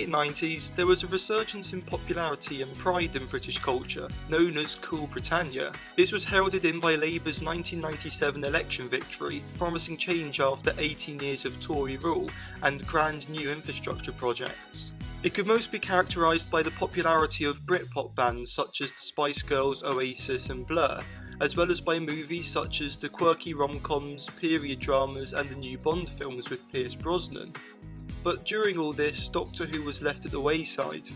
late 90s, there was a resurgence in popularity and pride in British culture, known as Cool Britannia. This was heralded in by Labour's 1997 election victory, promising change after 18 years of Tory rule and grand new infrastructure projects. It could most be characterised by the popularity of Britpop bands such as the Spice Girls, Oasis and Blur, as well as by movies such as the quirky rom-coms, period dramas and the new Bond films with Pierce Brosnan. But during all this, Doctor Who was left at the wayside.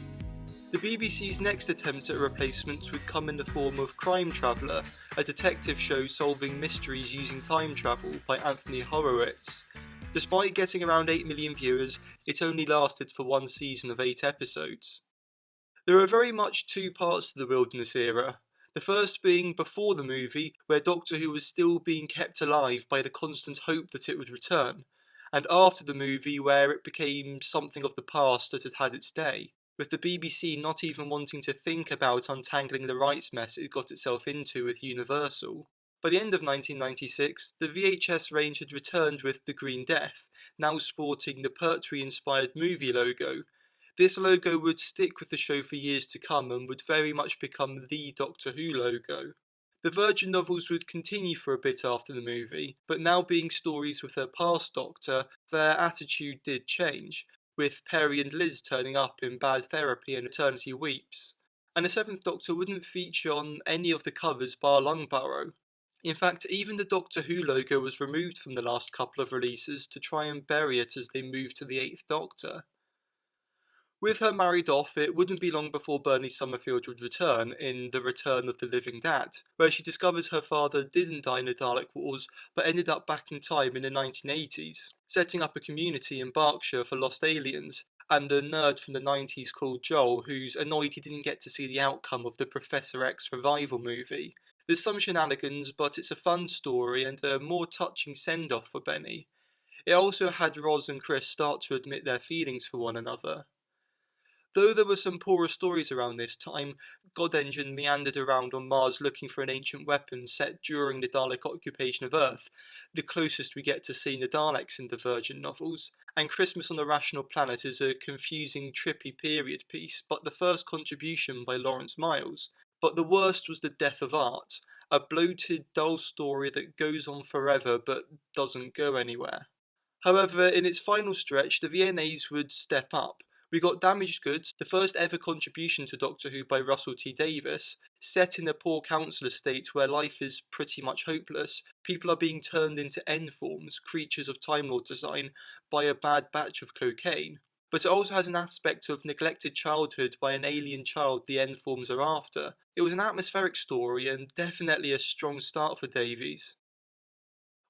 The BBC's next attempt at a replacement would come in the form of Crime Traveller, a detective show solving mysteries using time travel by Anthony Horowitz. Despite getting around 8 million viewers, it only lasted for one season of 8 episodes. There are very much two parts to the Wilderness era, the first being before the movie, where Doctor Who was still being kept alive by the constant hope that it would return, and after the movie where it became something of the past that had had its day, with the BBC not even wanting to think about untangling the rights mess it got itself into with Universal. By the end of 1996, the VHS range had returned with The Green Death, now sporting the Pertwee-inspired movie logo. This logo would stick with the show for years to come and would very much become the Doctor Who logo. The Virgin novels would continue for a bit after the movie, but now being stories with her past Doctor, their attitude did change, with Perry and Liz turning up in Bad Therapy and Eternity Weeps. And the Seventh Doctor wouldn't feature on any of the covers bar Lungbarrow. In fact, even the Doctor Who logo was removed from the last couple of releases to try and bury it as they moved to the Eighth Doctor. With her married off, it wouldn't be long before Bernie Summerfield would return in The Return of the Living Dad, where she discovers her father didn't die in the Dalek Wars, but ended up back in time in the 1980s, setting up a community in Berkshire for lost aliens, and the nerd from the 90s called Joel, who's annoyed he didn't get to see the outcome of the Professor X revival movie. There's some shenanigans, but it's a fun story and a more touching send-off for Benny. It also had Roz and Chris start to admit their feelings for one another. Though there were some poorer stories around this time, God Engine meandered around on Mars looking for an ancient weapon set during the Dalek occupation of Earth, the closest we get to seeing the Daleks in the Virgin novels, and Christmas on the Rational Planet is a confusing, trippy period piece, but the first contribution by Lawrence Miles. But the worst was The Death of Art, a bloated, dull story that goes on forever but doesn't go anywhere. However, in its final stretch, the VNAs would step up. We got Damaged Goods, the first ever contribution to Doctor Who by Russell T Davies, set in a poor council estate where life is pretty much hopeless. People are being turned into N-forms, creatures of Time Lord design, by a bad batch of cocaine. But it also has an aspect of neglected childhood by an alien child the N-forms are after. It was an atmospheric story and definitely a strong start for Davies.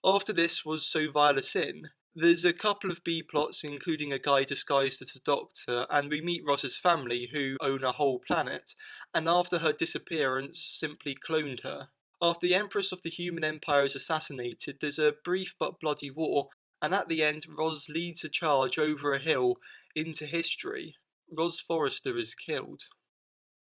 After this was So Vile a Sin. There's a couple of B-plots including a guy disguised as a doctor, and we meet Ross's family who own a whole planet, and after her disappearance simply cloned her. After the Empress of the Human Empire is assassinated, there's a brief but bloody war, and at the end Roz leads a charge over a hill into history. Ros Forrester is killed.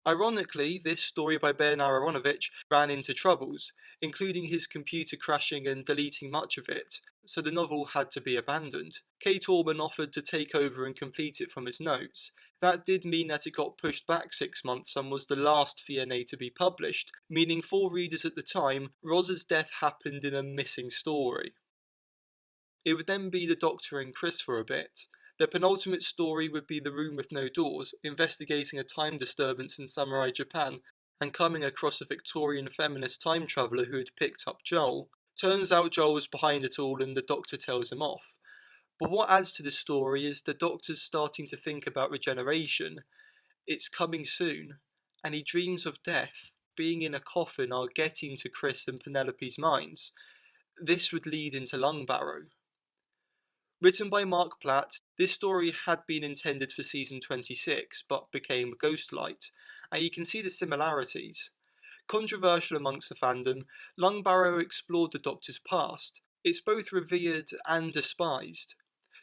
Ironically, this story by Ben Aronovich ran into troubles, including his computer crashing and deleting much of it, so the novel had to be abandoned. Kate Orman offered to take over and complete it from his notes. That did mean that it got pushed back 6 months and was the last VNA to be published, meaning for readers at the time, Roz's death happened in a missing story. It would then be the Doctor and Chris for a bit. The penultimate story would be The Room with No Doors, investigating a time disturbance in samurai Japan and coming across a Victorian feminist time traveller who had picked up Joel. Turns out Joel was behind it all and the Doctor tells him off. But what adds to this story is the Doctor's starting to think about regeneration. It's coming soon, and he dreams of death. Being in a coffin are getting to Chris and Penelope's minds. This would lead into Lungbarrow. Written by Mark Platt, this story had been intended for season 26, but became Ghostlight, and you can see the similarities. Controversial amongst the fandom, Lungbarrow explored the Doctor's past. It's both revered and despised.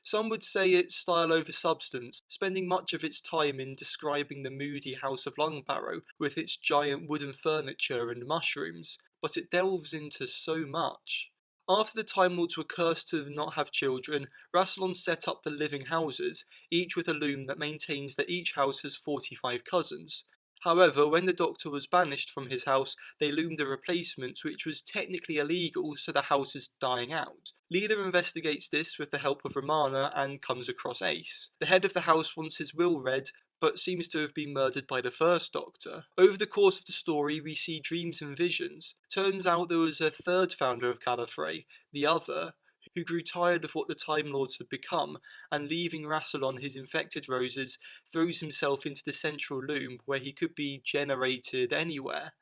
Some would say it's style over substance, spending much of its time in describing the moody house of Lungbarrow with its giant wooden furniture and mushrooms, but it delves into so much. After the Time Lords were cursed to not have children, Rassilon set up the living houses, each with a loom that maintains that each house has 45 cousins. However, when the Doctor was banished from his house, they loomed a replacement which was technically illegal, so the house is dying out. Leela investigates this with the help of Romana and comes across Ace. The head of the house wants his will read, but seems to have been murdered by the first Doctor. Over the course of the story, we see dreams and visions. Turns out there was a third founder of Gallifrey, the Other, who grew tired of what the Time Lords had become, and leaving Rassilon his infected roses, throws himself into the central loom where he could be generated anywhere.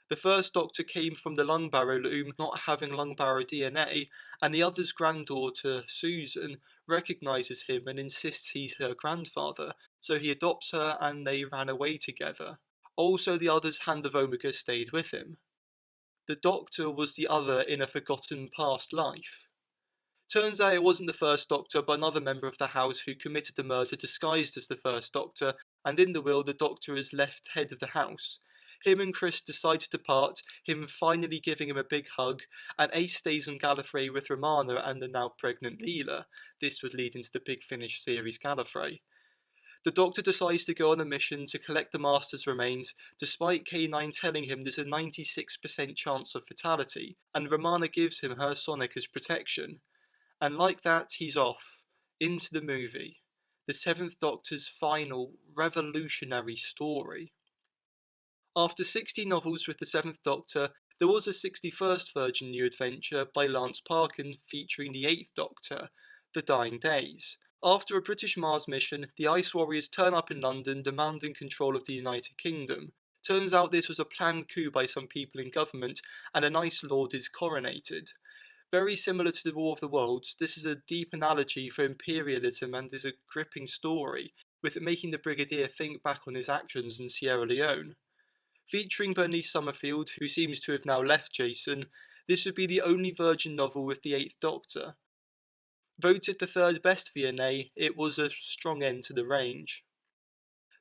The first Doctor came from the Lungbarrow loom, not having Lungbarrow DNA, and the Other's granddaughter, Susan, recognises him and insists he's her grandfather, so he adopts her and they ran away together. Also, the Other's Hand of Omega stayed with him. The Doctor was the Other in a forgotten past life. Turns out it wasn't the first Doctor, but another member of the house who committed the murder disguised as the first Doctor, and in the will the Doctor is left head of the house. Him and Chris decide to depart, him finally giving him a big hug, and Ace stays on Gallifrey with Romana and the now pregnant Leela. This would lead into the Big Finish series Gallifrey. The Doctor decides to go on a mission to collect the Master's remains, despite K9 telling him there's a 96% chance of fatality, and Romana gives him her Sonic as protection. And like that, he's off, into the movie, the Seventh Doctor's final, revolutionary story. After 60 novels with the Seventh Doctor, there was a 61st Virgin New Adventure by Lance Parkin featuring the Eighth Doctor, The Dying Days. After a British Mars mission, the Ice Warriors turn up in London demanding control of the United Kingdom. Turns out this was a planned coup by some people in government, and an Ice Lord is coronated. Very similar to the War of the Worlds, this is a deep analogy for imperialism and is a gripping story, with it making the Brigadier think back on his actions in Sierra Leone. Featuring Bernice Summerfield, who seems to have now left Jason, this would be the only Virgin novel with the Eighth Doctor. Voted the third best VNA, it was a strong end to the range.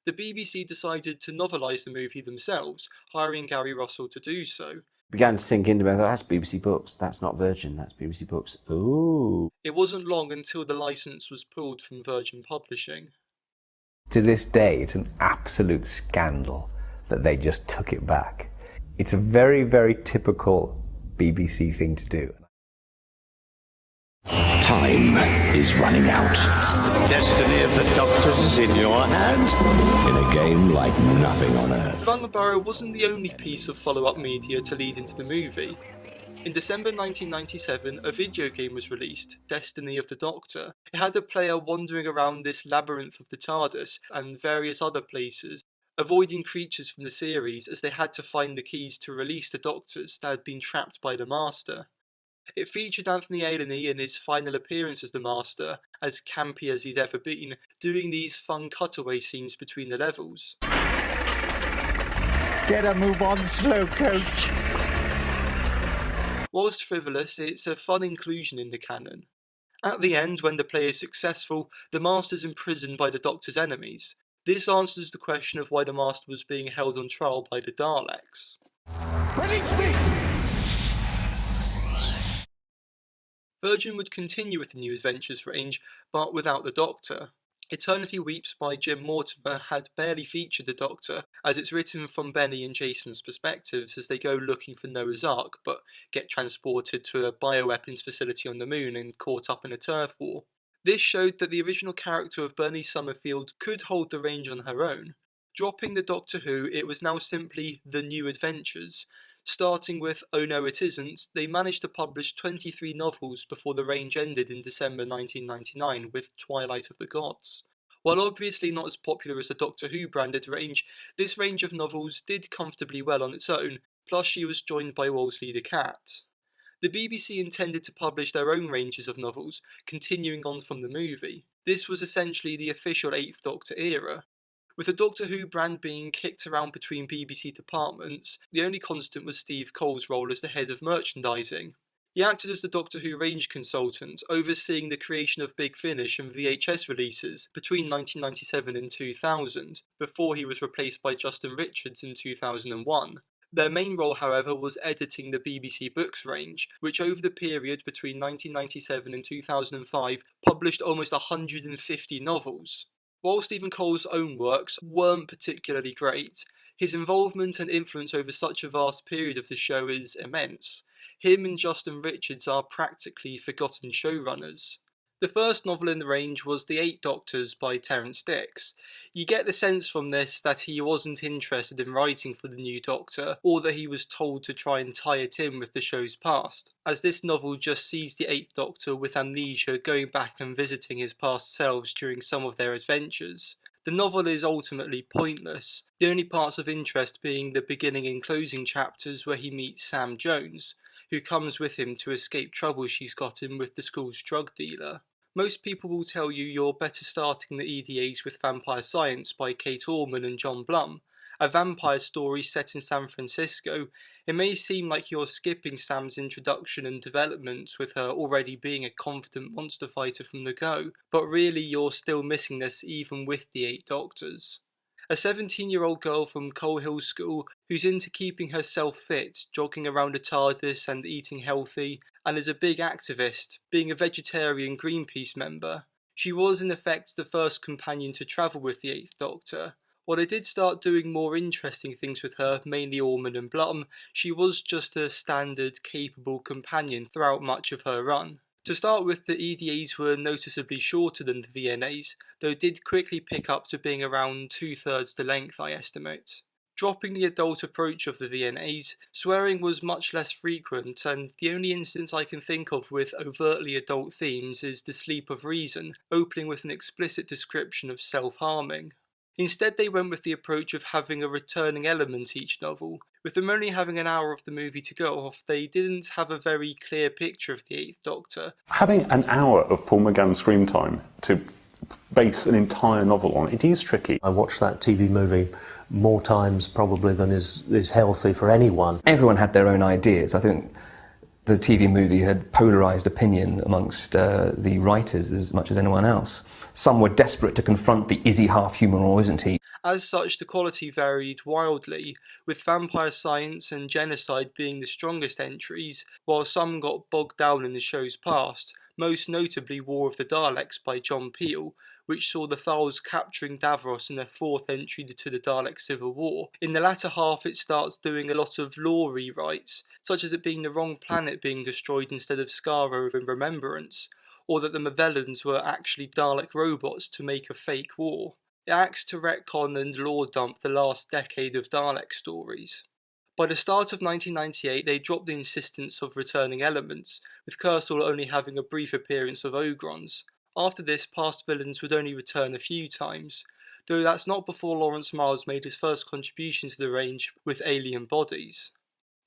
The BBC decided to novelise the movie themselves, hiring Gary Russell to do so. Began to sink into me, I thought, that's BBC Books, that's not Virgin, that's BBC Books. Ooh. It wasn't long until the licence was pulled from Virgin Publishing. To this day, it's an absolute scandal that they just took it back. It's a very, very typical BBC thing to do. Time is running out. The destiny of the Doctors is in your hands. In a game like nothing on Earth. Lungbarrow wasn't the only piece of follow-up media to lead into the movie. In December 1997, a video game was released, Destiny of the Doctor. It had a player wandering around this labyrinth of the TARDIS and various other places, avoiding creatures from the series as they had to find the keys to release the Doctors that had been trapped by the Master. It featured Anthony Alany in his final appearance as the Master, as campy as he's ever been, doing these fun cutaway scenes between the levels. Get a move on, Slowcoach. Whilst frivolous, it's a fun inclusion in the canon. At the end, when the player is successful, the Master's imprisoned by the Doctor's enemies. This answers the question of why the Master was being held on trial by the Daleks. Release me! Virgin would continue with the New Adventures range, but without the Doctor. Eternity Weeps by Jim Mortimer had barely featured the Doctor, as it's written from Benny and Jason's perspectives as they go looking for Noah's Ark, but get transported to a bioweapons facility on the moon and caught up in a turf war. This showed that the original character of Bernice Summerfield could hold the range on her own. Dropping the Doctor Who, it was now simply The New Adventures. Starting with Oh No It Isn't, they managed to publish 23 novels before the range ended in December 1999 with Twilight of the Gods. While obviously not as popular as the Doctor Who branded range, this range of novels did comfortably well on its own, plus she was joined by Wolseley the Cat. The BBC intended to publish their own ranges of novels, continuing on from the movie. This was essentially the official Eighth Doctor era. With the Doctor Who brand being kicked around between BBC departments, the only constant was Steve Cole's role as the head of merchandising. He acted as the Doctor Who range consultant, overseeing the creation of Big Finish and VHS releases between 1997 and 2000, before he was replaced by Justin Richards in 2001. Their main role, however, was editing the BBC Books range, which over the period between 1997 and 2005 published almost 150 novels. While Stephen Cole's own works weren't particularly great, his involvement and influence over such a vast period of the show is immense. Him and Justin Richards are practically forgotten showrunners. The first novel in the range was The Eight Doctors by Terrance Dicks. You get the sense from this that he wasn't interested in writing for the new Doctor, or that he was told to try and tie it in with the show's past, as this novel just sees the Eighth Doctor with amnesia going back and visiting his past selves during some of their adventures. The novel is ultimately pointless, the only parts of interest being the beginning and closing chapters where he meets Sam Jones, who comes with him to escape trouble she's got in with the school's drug dealer. Most people will tell you you're better starting the EDAs with Vampire Science by Kate Orman and John Blum, a vampire story set in San Francisco. It may seem like you're skipping Sam's introduction and development with her already being a confident monster fighter from the go, but really you're still missing this even with the Eight Doctors. A 17-year-old girl from Coal Hill School who's into keeping herself fit, jogging around a TARDIS and eating healthy, and is a big activist, being a vegetarian Greenpeace member. She was in effect the first companion to travel with the Eighth Doctor. While they did start doing more interesting things with her, mainly Orman and Blum, she was just a standard, capable companion throughout much of her run. To start with, the EDAs were noticeably shorter than the VNAs, though did quickly pick up to being around 2/3 the length, I estimate. Dropping the adult approach of the VNAs, swearing was much less frequent, and the only instance I can think of with overtly adult themes is The Sleep of Reason, opening with an explicit description of self-harming. Instead, they went with the approach of having a returning element each novel. With them only having an hour of the movie to go off, they didn't have a very clear picture of the Eighth Doctor. Having an hour of Paul McGann screen time to base an entire novel on, it is tricky. I watched that TV movie more times probably than is healthy for anyone. Everyone had their own ideas. I think the TV movie had polarised opinion amongst the writers as much as anyone else. Some were desperate to confront the is he half human or isn't he? As such, the quality varied wildly, with Vampire Science and Genocide being the strongest entries, while some got bogged down in the show's past, most notably War of the Daleks by John Peel, which saw the Thals capturing Davros in their fourth entry to the Dalek Civil War. In the latter half, it starts doing a lot of lore rewrites, such as it being the wrong planet being destroyed instead of Skaro in Remembrance, or that the Mavellans were actually Dalek robots to make a fake war. It acts to retcon and lore dump the last decade of Dalek stories. By the start of 1998, they dropped the insistence of returning elements, with Kersal only having a brief appearance of Ogrons. After this, past villains would only return a few times, though that's not before Lawrence Miles made his first contribution to the range with Alien Bodies.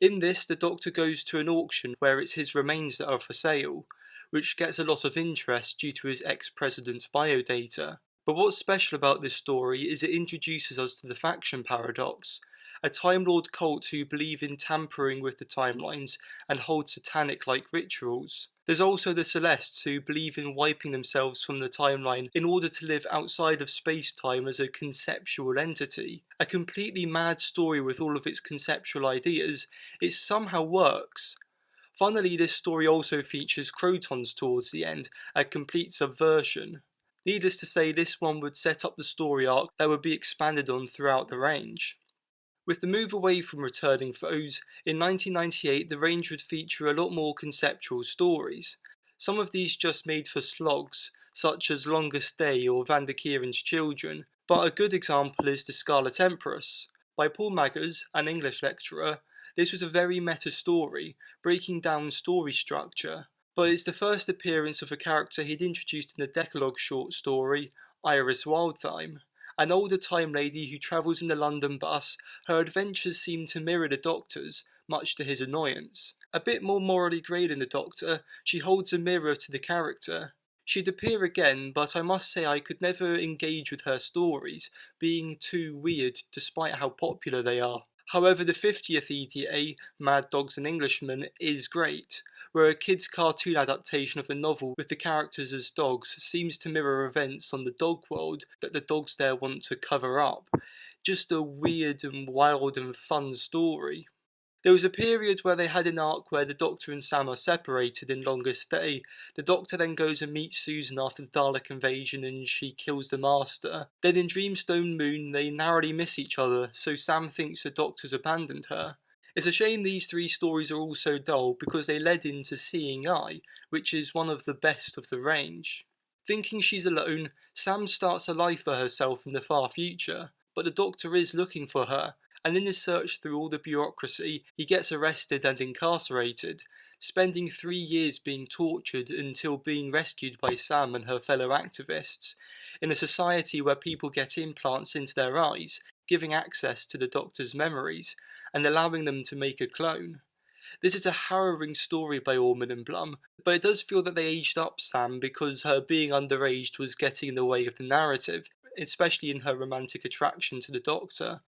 In this, the Doctor goes to an auction where it's his remains that are for sale, which gets a lot of interest due to his ex-president's biodata. But what's special about this story is it introduces us to the faction paradox, a Time Lord cult who believe in tampering with the timelines and hold satanic-like rituals. There's also the Celestes who believe in wiping themselves from the timeline in order to live outside of space-time as a conceptual entity. A completely mad story with all of its conceptual ideas, it somehow works. Funnily, this story also features Crotons towards the end, a complete subversion. Needless to say, this one would set up the story arc that would be expanded on throughout the range. With the move away from returning foes, in 1998 the range would feature a lot more conceptual stories. Some of these just made for slogs, such as Longest Day or Van der Kieren's Children, but a good example is The Scarlet Empress. By Paul Maggers, an English lecturer, this was a very meta story, breaking down story structure, but it's the first appearance of a character he'd introduced in the Decalogue short story, Iris Wildthyme. An older time lady who travels in the London bus, her adventures seem to mirror the Doctor's, much to his annoyance. A bit more morally grey than the Doctor, she holds a mirror to the character. She'd appear again, but I must say I could never engage with her stories, being too weird despite how popular they are. However, the 50th EDA, Mad Dogs and Englishmen, is great, where a kid's cartoon adaptation of a novel with the characters as dogs seems to mirror events on the dog world that the dogs there want to cover up. just a weird and wild and fun story. There was a period where they had an arc where the Doctor and Sam are separated in Longest Day. The Doctor then goes and meets Susan after the Dalek invasion and she kills the Master. Then in Dreamstone Moon they narrowly miss each other, so Sam thinks the Doctor's abandoned her. It's a shame these three stories are all so dull because they led into Seeing Eye, which is one of the best of the range. Thinking she's alone, Sam starts a life for herself in the far future, but the Doctor is looking for her, and in his search through all the bureaucracy, he gets arrested and incarcerated, spending 3 years being tortured until being rescued by Sam and her fellow activists, in a society where people get implants into their eyes, giving access to the Doctor's memories, and allowing them to make a clone. This is a harrowing story by Orman and Blum, but it does feel that they aged up Sam because her being underaged was getting in the way of the narrative, especially in her romantic attraction to the Doctor.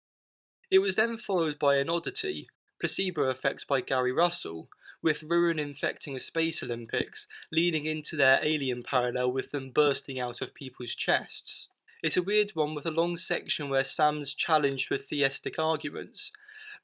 It was then followed by an oddity, Placebo Effect by Gary Russell, with Ruin infecting a Space Olympics, leading into their Alien parallel with them bursting out of people's chests. It's a weird one with a long section where Sam's challenged with theistic arguments,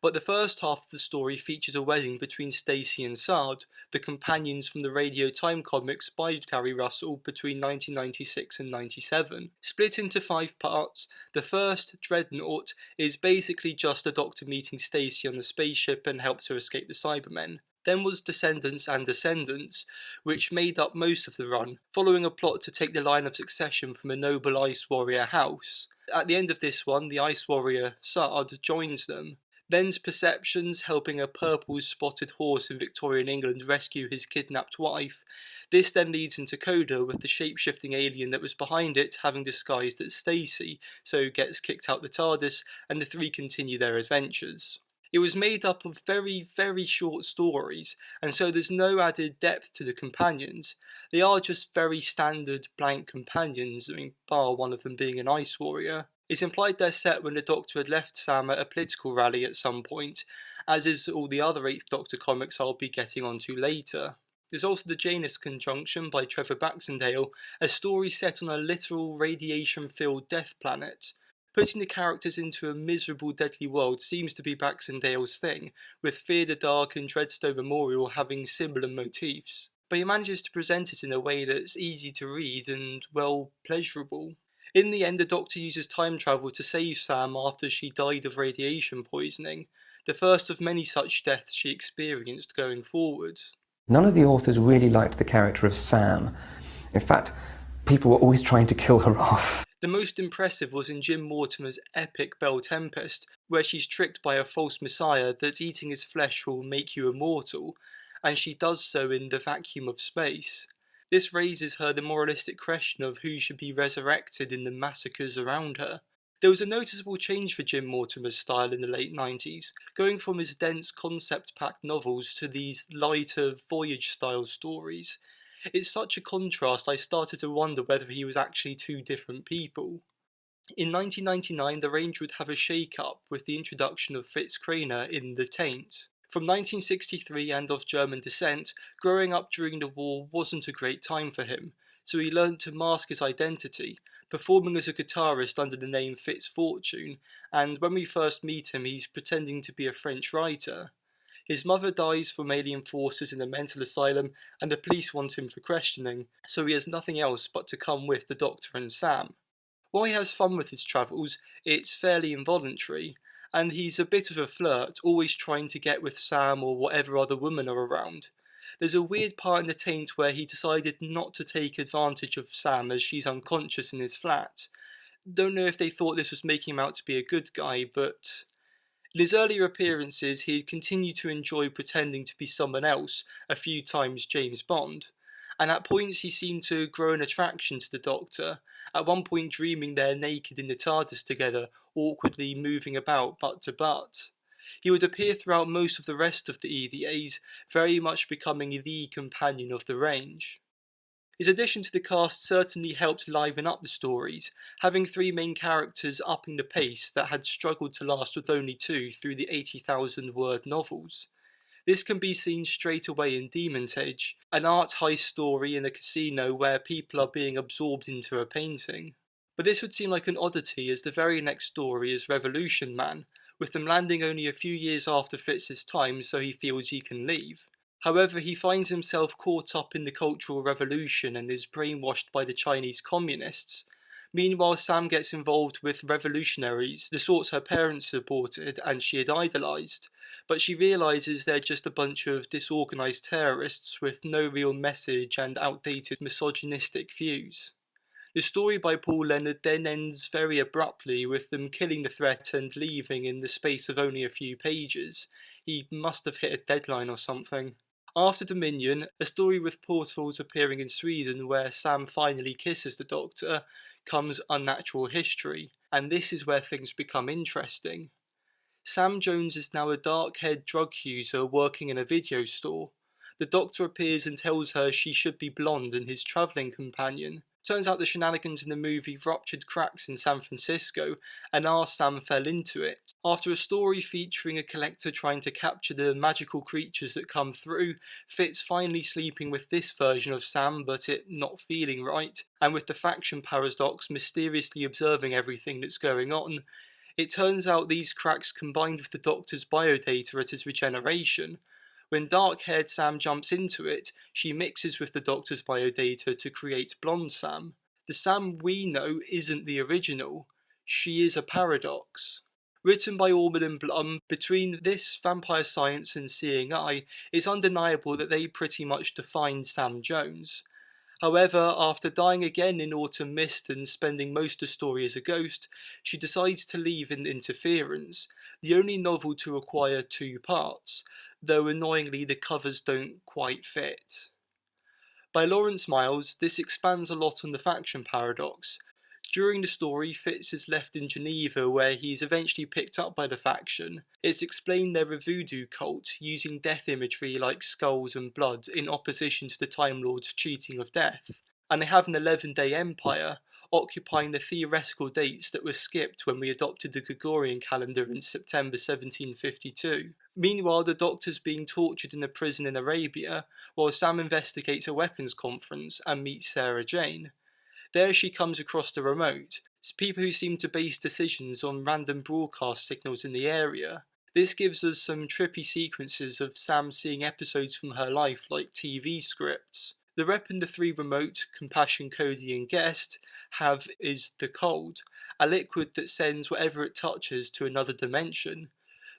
but the first half of the story features a wedding between Stacy and Sard, the companions from the RadioTimes comics by Gary Russell between 1996 and 97. Split into 5 parts, the first, Dreadnought, is basically just the Doctor meeting Stacy on the spaceship and helped her escape the Cybermen. Then was Descendants and Descendants, which made up most of the run, following a plot to take the line of succession from a noble Ice Warrior house. At the end of this one, the Ice Warrior, Sard, joins them. Then's Perceptions, helping a purple-spotted horse in Victorian England rescue his kidnapped wife. This then leads into Coda, with the shape-shifting alien that was behind it having disguised as Stacy, so gets kicked out the TARDIS, and the three continue their adventures. It was made up of very, very short stories, and so there's no added depth to the companions. They are just very standard blank companions, bar one of them being an Ice Warrior. It's implied they're set when the Doctor had left Sam at a political rally at some point, as is all the other 8th Doctor comics I'll be getting onto later. There's also the Janus Conjunction by Trevor Baxendale, a story set on a literal radiation-filled death planet. Putting the characters into a miserable, deadly world seems to be Baxendale's thing, with Fear the Dark and Dreadstone Memorial having similar motifs. But he manages to present it in a way that's easy to read and, well, pleasurable. In the end, the Doctor uses time travel to save Sam after she died of radiation poisoning, the first of many such deaths she experienced going forward. None of the authors really liked the character of Sam. In fact, people were always trying to kill her off. The most impressive was in Jim Mortimer's epic Belle Tempest, where she's tricked by a false messiah that eating his flesh will make you immortal, and she does so in the vacuum of space. This raises her the moralistic question of who should be resurrected in the massacres around her. There was a noticeable change for Jim Mortimer's style in the late 90s, going from his dense concept-packed novels to these lighter, voyage-style stories. It's such a contrast I started to wonder whether he was actually two different people. In 1999, the range would have a shake-up with the introduction of Fitz Craner in The Taint. From 1963 and of German descent, growing up during the war wasn't a great time for him, so he learned to mask his identity, performing as a guitarist under the name Fitz Fortune, and when we first meet him he's pretending to be a French writer. His mother dies from alien forces in a mental asylum, and the police want him for questioning, so he has nothing else but to come with the Doctor and Sam. While he has fun with his travels, it's fairly involuntary, and he's a bit of a flirt, always trying to get with Sam or whatever other women are around. There's a weird part in The Taint where he decided not to take advantage of Sam as she's unconscious in his flat. Don't know if they thought this was making him out to be a good guy, but in his earlier appearances he had continued to enjoy pretending to be someone else, a few times James Bond, and at points he seemed to grow an attraction to the Doctor, at one point dreaming they're naked in the TARDIS together, awkwardly moving about butt to butt. He would appear throughout most of the rest of the EVAs, very much becoming the companion of the range. His addition to the cast certainly helped liven up the stories, having 3 main characters upping the pace that had struggled to last with only 2 through the 80,000-word novels. This can be seen straight away in Demon's Edge, an art heist story in a casino where people are being absorbed into a painting. But this would seem like an oddity, as the very next story is Revolution Man, with them landing only a few years after Fitz's time, so he feels he can leave. However, he finds himself caught up in the Cultural Revolution and is brainwashed by the Chinese communists. Meanwhile, Sam gets involved with revolutionaries, the sorts her parents supported and she had idolised, but she realises they're just a bunch of disorganised terrorists with no real message and outdated misogynistic views. The story by Paul Leonard then ends very abruptly, with them killing the threat and leaving in the space of only a few pages. He must have hit a deadline or something. After Dominion, a story with portals appearing in Sweden where Sam finally kisses the Doctor, comes Unnatural History, and this is where things become interesting. Sam Jones is now a dark-haired drug user working in a video store. The Doctor appears and tells her she should be blonde and his travelling companion. Turns out the shenanigans in the movie ruptured cracks in San Francisco, and our Sam fell into it. After a story featuring a collector trying to capture the magical creatures that come through, Fitz finally sleeping with this version of Sam but it not feeling right, and with the faction paradox mysteriously observing everything that's going on, it turns out these cracks combined with the Doctor's biodata at his regeneration. When dark-haired Sam jumps into it, she mixes with the Doctor's biodata to create blonde Sam. The Sam we know isn't the original. She is a paradox. Written by Orbital and Blum, between this, Vampire Science and Seeing Eye, it's undeniable that they pretty much defined Sam Jones. However, after dying again in Autumn Mist and spending most of the story as a ghost, she decides to leave in Interference, the only novel to require 2 parts, though annoyingly the covers don't quite fit. By Lawrence Miles, this expands a lot on the faction paradox. During the story, Fitz is left in Geneva where he is eventually picked up by the faction. It's explained they're a voodoo cult, using death imagery like skulls and blood in opposition to the Time Lord's cheating of death. And they have an 11-day empire, occupying the theoretical dates that were skipped when we adopted the Gregorian calendar in September 1752. Meanwhile, the Doctor's being tortured in a prison in Arabia, while Sam investigates a weapons conference and meets Sarah Jane. There she comes across the remote, people who seem to base decisions on random broadcast signals in the area. This gives us some trippy sequences of Sam seeing episodes from her life like TV scripts. The rep in the 3 remote, Compassion, Cody and Guest, have is the Cold, a liquid that sends whatever it touches to another dimension.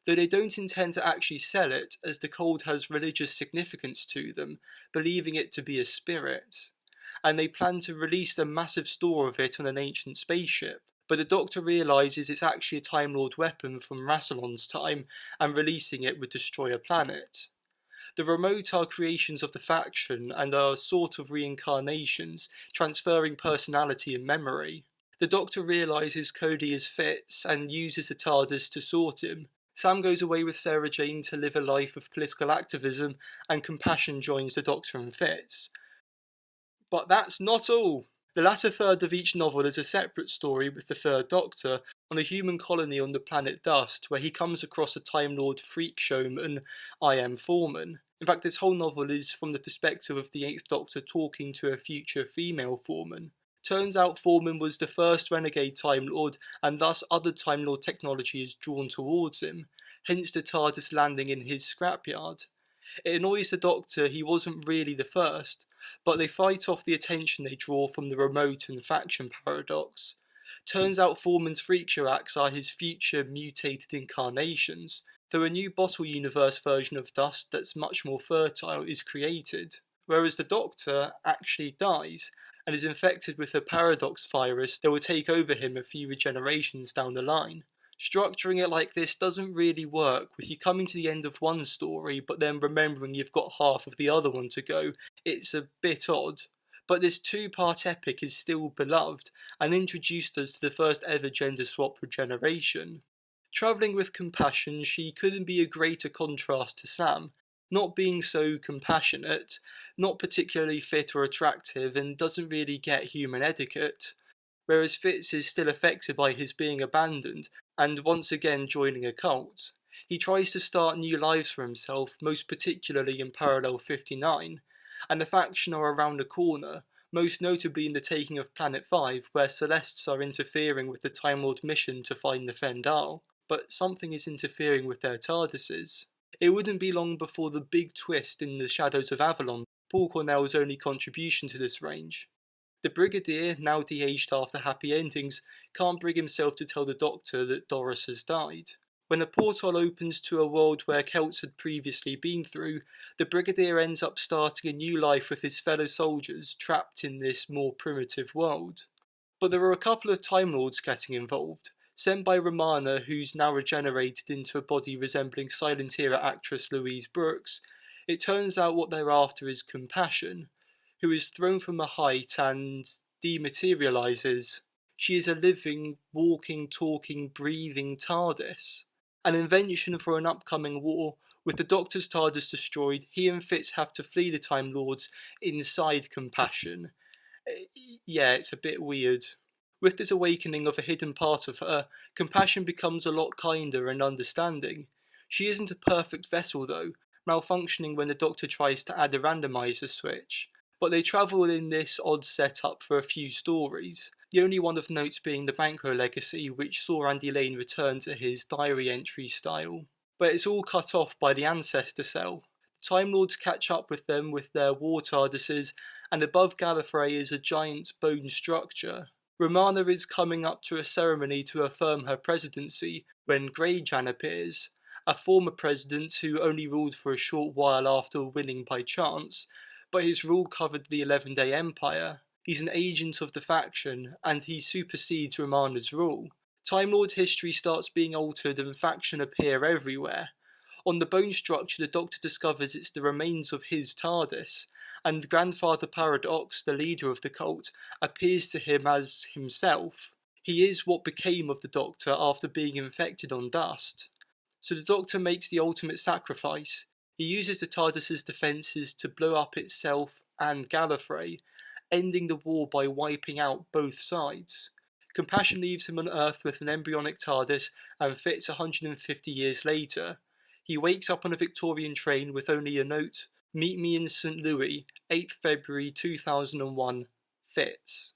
Though they don't intend to actually sell it, as the Cold has religious significance to them, believing it to be a spirit. And they plan to release a massive store of it on an ancient spaceship. But the Doctor realises it's actually a Time Lord weapon from Rassilon's time, and releasing it would destroy a planet. The remote are creations of the faction and are sort of reincarnations, transferring personality and memory. The Doctor realises Cody is Fitz and uses the TARDIS to sort him. Sam goes away with Sarah Jane to live a life of political activism, and Compassion joins the Doctor and Fitz. But that's not all. The latter third of each novel is a separate story with the Third Doctor on a human colony on the planet Dust, where he comes across a Time Lord freak showman, I.M. Foreman. In fact, this whole novel is from the perspective of the 8th Doctor talking to a future female Foreman. Turns out Foreman was the first renegade Time Lord, and thus other Time Lord technology is drawn towards him, hence the TARDIS landing in his scrapyard. It annoys the Doctor he wasn't really the first, but they fight off the attention they draw from the remote and faction paradox. Turns out Foreman's freakshow acts are his future mutated incarnations, though a new Bottle Universe version of Dust that's much more fertile is created, whereas the Doctor actually dies and is infected with a paradox virus that will take over him a few regenerations down the line. Structuring it like this doesn't really work, with you coming to the end of one story but then remembering you've got half of the other one to go. It's a bit odd. But this 2-part epic is still beloved and introduced us to the first ever gender swap regeneration. Travelling with Compassion, she couldn't be a greater contrast to Sam, not being so compassionate, not particularly fit or attractive, and doesn't really get human etiquette, whereas Fitz is still affected by his being abandoned and once again joining a cult. He tries to start new lives for himself, most particularly in Parallel 59, and the faction are around the corner, most notably in the taking of Planet 5, where Celestes are interfering with the Time Lord mission to find the Fendal, but something is interfering with their TARDISes. It wouldn't be long before the big twist in The Shadows of Avalon, Paul Cornell's only contribution to this range. The Brigadier, now de-aged after happy endings, can't bring himself to tell the Doctor that Doris has died. When a portal opens to a world where Celts had previously been through, the Brigadier ends up starting a new life with his fellow soldiers trapped in this more primitive world. But there are a couple of Time Lords getting involved, sent by Romana, who's now regenerated into a body resembling Silent Era actress Louise Brooks. It turns out what they're after is Compassion, who is thrown from a height and dematerializes. She is a living, walking, talking, breathing TARDIS. An invention for an upcoming war. With the Doctor's TARDIS destroyed, he and Fitz have to flee the Time Lords inside Compassion. Yeah, it's a bit weird. With this awakening of a hidden part of her, Compassion becomes a lot kinder and understanding. She isn't a perfect vessel though, malfunctioning when the Doctor tries to add a randomizer switch. But they travel in this odd setup for a few stories, the only one of note being the Banquo legacy, which saw Andy Lane return to his diary entry style. But it's all cut off by the Ancestor Cell. The Time Lords catch up with them with their war TARDISes, and above Gallifrey is a giant bone structure. Romana is coming up to a ceremony to affirm her presidency when Greyjan appears, a former president who only ruled for a short while after winning by chance, but his rule covered the 11-Day Empire. He's an agent of the faction, and he supersedes Romana's rule. Time Lord history starts being altered and faction appear everywhere. On the bone structure, the Doctor discovers it's the remains of his TARDIS, and Grandfather Paradox, the leader of the cult, appears to him as himself. He is what became of the Doctor after being infected on dust. So the Doctor makes the ultimate sacrifice. He uses the TARDIS's defences to blow up itself and Gallifrey, ending the war by wiping out both sides. Compassion leaves him on Earth with an embryonic TARDIS and Fitz 150 years later. He wakes up on a Victorian train with only a note, "Meet me in St. Louis, 8th February 2001, Fitz."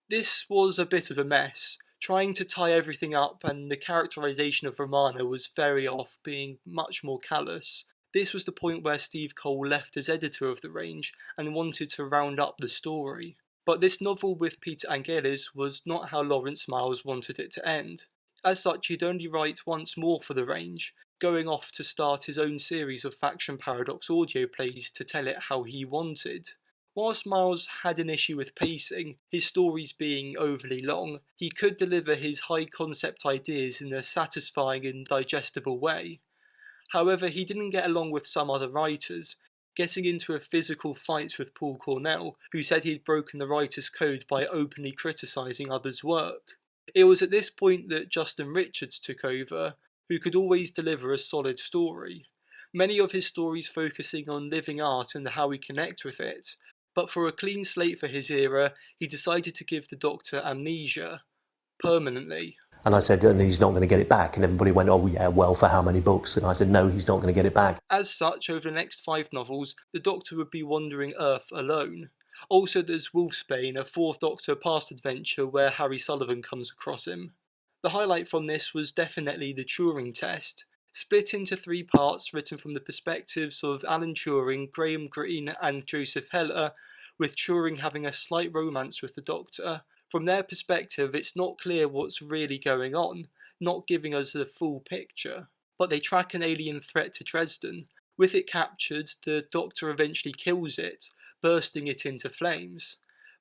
This was a bit of a mess, trying to tie everything up, and the characterisation of Romana was very off, being much more callous. This was the point where Steve Cole left as editor of the range and wanted to round up the story. But this novel with Peter Angelis was not how Lawrence Miles wanted it to end. As such, he'd only write once more for the range, going off to start his own series of Faction Paradox audio plays to tell it how he wanted. Whilst Miles had an issue with pacing, his stories being overly long, he could deliver his high-concept ideas in a satisfying and digestible way. However, he didn't get along with some other writers, getting into a physical fight with Paul Cornell, who said he'd broken the writer's code by openly criticising others' work. It was at this point that Justin Richards took over, who could always deliver a solid story. Many of his stories focusing on living art and how we connect with it, but for a clean slate for his era, he decided to give the Doctor amnesia. Permanently. And I said, and he's not going to get it back. And everybody went, oh yeah, well, for how many books? And I said, no, he's not going to get it back. As such, over the next 5 novels, the Doctor would be wandering Earth alone. Also, there's Wolfsbane, a 4th Doctor past adventure where Harry Sullivan comes across him. The highlight from this was definitely the Turing test, split into 3 parts written from the perspectives of Alan Turing, Graham Greene and Joseph Heller, with Turing having a slight romance with the Doctor. From their perspective, it's not clear what's really going on, not giving us the full picture. But they track an alien threat to Dresden. With it captured, the Doctor eventually kills it, bursting it into flames.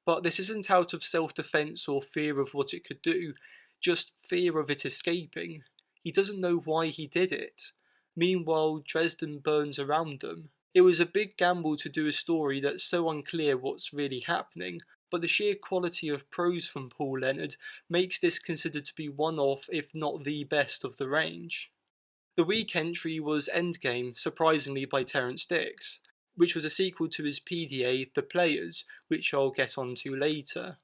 But this isn't out of self-defense or fear of what it could do, just fear of it escaping. He doesn't know why he did it. Meanwhile, Dresden burns around them. It was a big gamble to do a story that's so unclear what's really happening, but the sheer quality of prose from Paul Leonard makes this considered to be one of, if not the best of the range. The week entry was Endgame, surprisingly by Terrance Dicks, which was a sequel to his PDA, The Players, which I'll get onto later.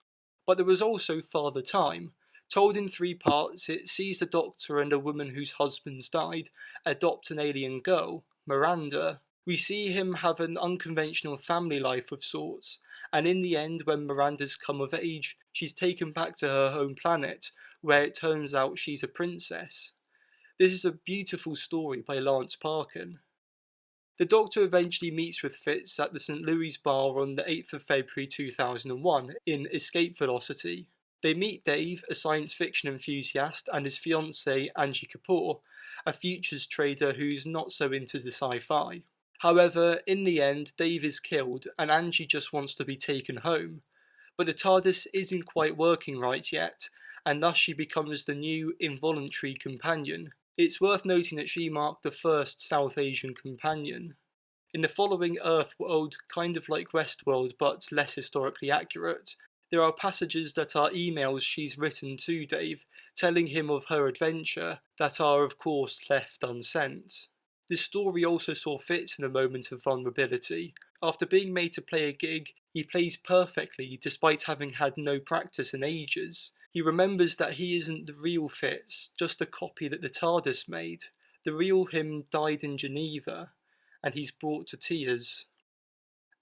But there was also Father Time. Told in 3 parts, it sees the Doctor and a woman whose husband's died adopt an alien girl, Miranda. We see him have an unconventional family life of sorts, and in the end, when Miranda's come of age, she's taken back to her home planet, where it turns out she's a princess. This is a beautiful story by Lance Parkin. The Doctor eventually meets with Fitz at the St. Louis bar on the 8th of February 2001 in Escape Velocity. They meet Dave, a science fiction enthusiast, and his fiancée, Angie Kapoor, a futures trader who's not so into the sci-fi. However, in the end, Dave is killed and Angie just wants to be taken home. But the TARDIS isn't quite working right yet, and thus she becomes the new involuntary companion. It's worth noting that she marked the first South Asian companion. In the following Earth world, kind of like Westworld but less historically accurate, there are passages that are emails she's written to Dave, telling him of her adventure, that are of course left unsent. This story also saw Fitz in a moment of vulnerability. After being made to play a gig, he plays perfectly despite having had no practice in ages. He remembers that he isn't the real Fitz, just a copy that the TARDIS made. The real him died in Geneva, and he's brought to tears.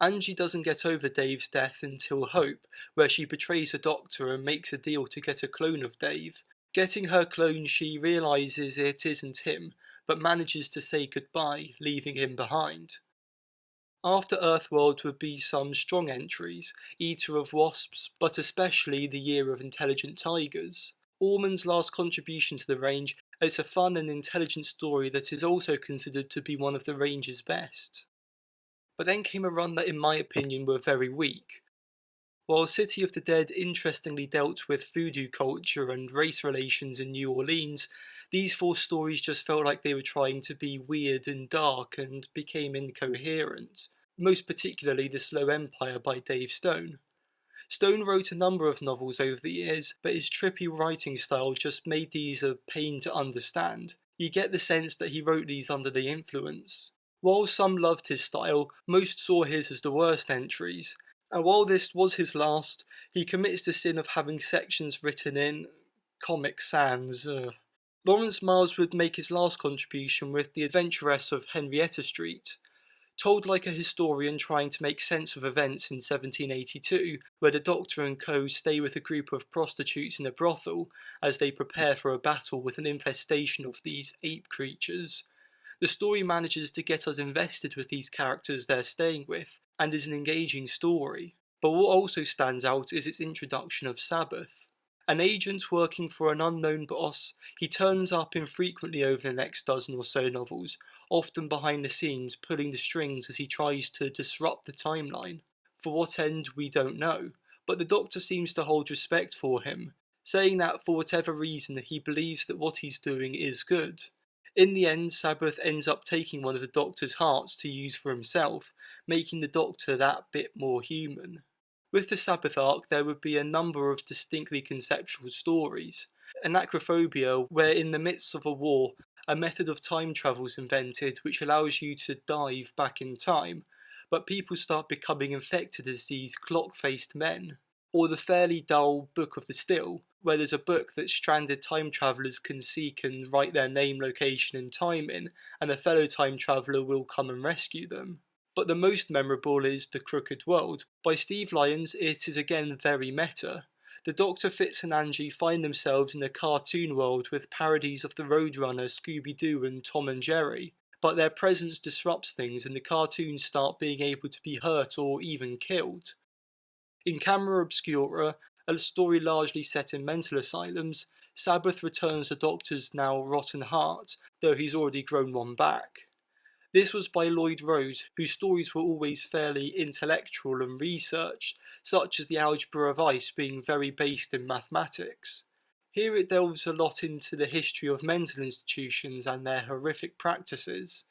Angie doesn't get over Dave's death until Hope, where she betrays the Doctor and makes a deal to get a clone of Dave. Getting her clone, she realises it isn't him, but manages to say goodbye, leaving him behind. After Earthworld would be some strong entries, Eater of Wasps, but especially The Year of Intelligent Tigers. Orman's last contribution to the range, it's a fun and intelligent story that is also considered to be one of the range's best. But then came a run that in my opinion were very weak. While City of the Dead interestingly dealt with voodoo culture and race relations in New Orleans, these 4 stories just felt like they were trying to be weird and dark and became incoherent, most particularly The Slow Empire by Dave Stone. Stone wrote a number of novels over the years, but his trippy writing style just made these a pain to understand. You get the sense that he wrote these under the influence. While some loved his style, most saw his as the worst entries, and while this was his last, he commits the sin of having sections written in Comic Sans. Lawrence Miles would make his last contribution with The Adventuress of Henrietta Street. Told like a historian trying to make sense of events in 1782, where the Doctor and co stay with a group of prostitutes in a brothel as they prepare for a battle with an infestation of these ape creatures. The story manages to get us invested with these characters they're staying with, and is an engaging story. But what also stands out is its introduction of Sabbath. An agent working for an unknown boss, he turns up infrequently over the next dozen or so novels, often behind the scenes pulling the strings as he tries to disrupt the timeline. For what end we don't know, but the Doctor seems to hold respect for him, saying that for whatever reason he believes that what he's doing is good. In the end, Sabbath ends up taking one of the Doctor's hearts to use for himself, making the Doctor that bit more human. With the Sabbath arc, there would be a number of distinctly conceptual stories. Anachrophobia, where in the midst of a war, a method of time travel is invented which allows you to dive back in time, but people start becoming infected as these clock-faced men. Or the fairly dull Book of the Still, where there's a book that stranded time travellers can seek and write their name, location and time in, and a fellow time traveller will come and rescue them. But the most memorable is The Crooked World. By Steve Lyons, it is again very meta. The Doctor, Fitz and Angie find themselves in a cartoon world with parodies of the Roadrunner, Scooby-Doo and Tom and Jerry, but their presence disrupts things and the cartoons start being able to be hurt or even killed. In Camera Obscura, a story largely set in mental asylums, Sabbath returns the Doctor's now rotten heart, though he's already grown one back. This was by Lloyd Rose, whose stories were always fairly intellectual and researched, such as the Algebra of Ice being very based in mathematics. Here it delves a lot into the history of mental institutions and their horrific practices.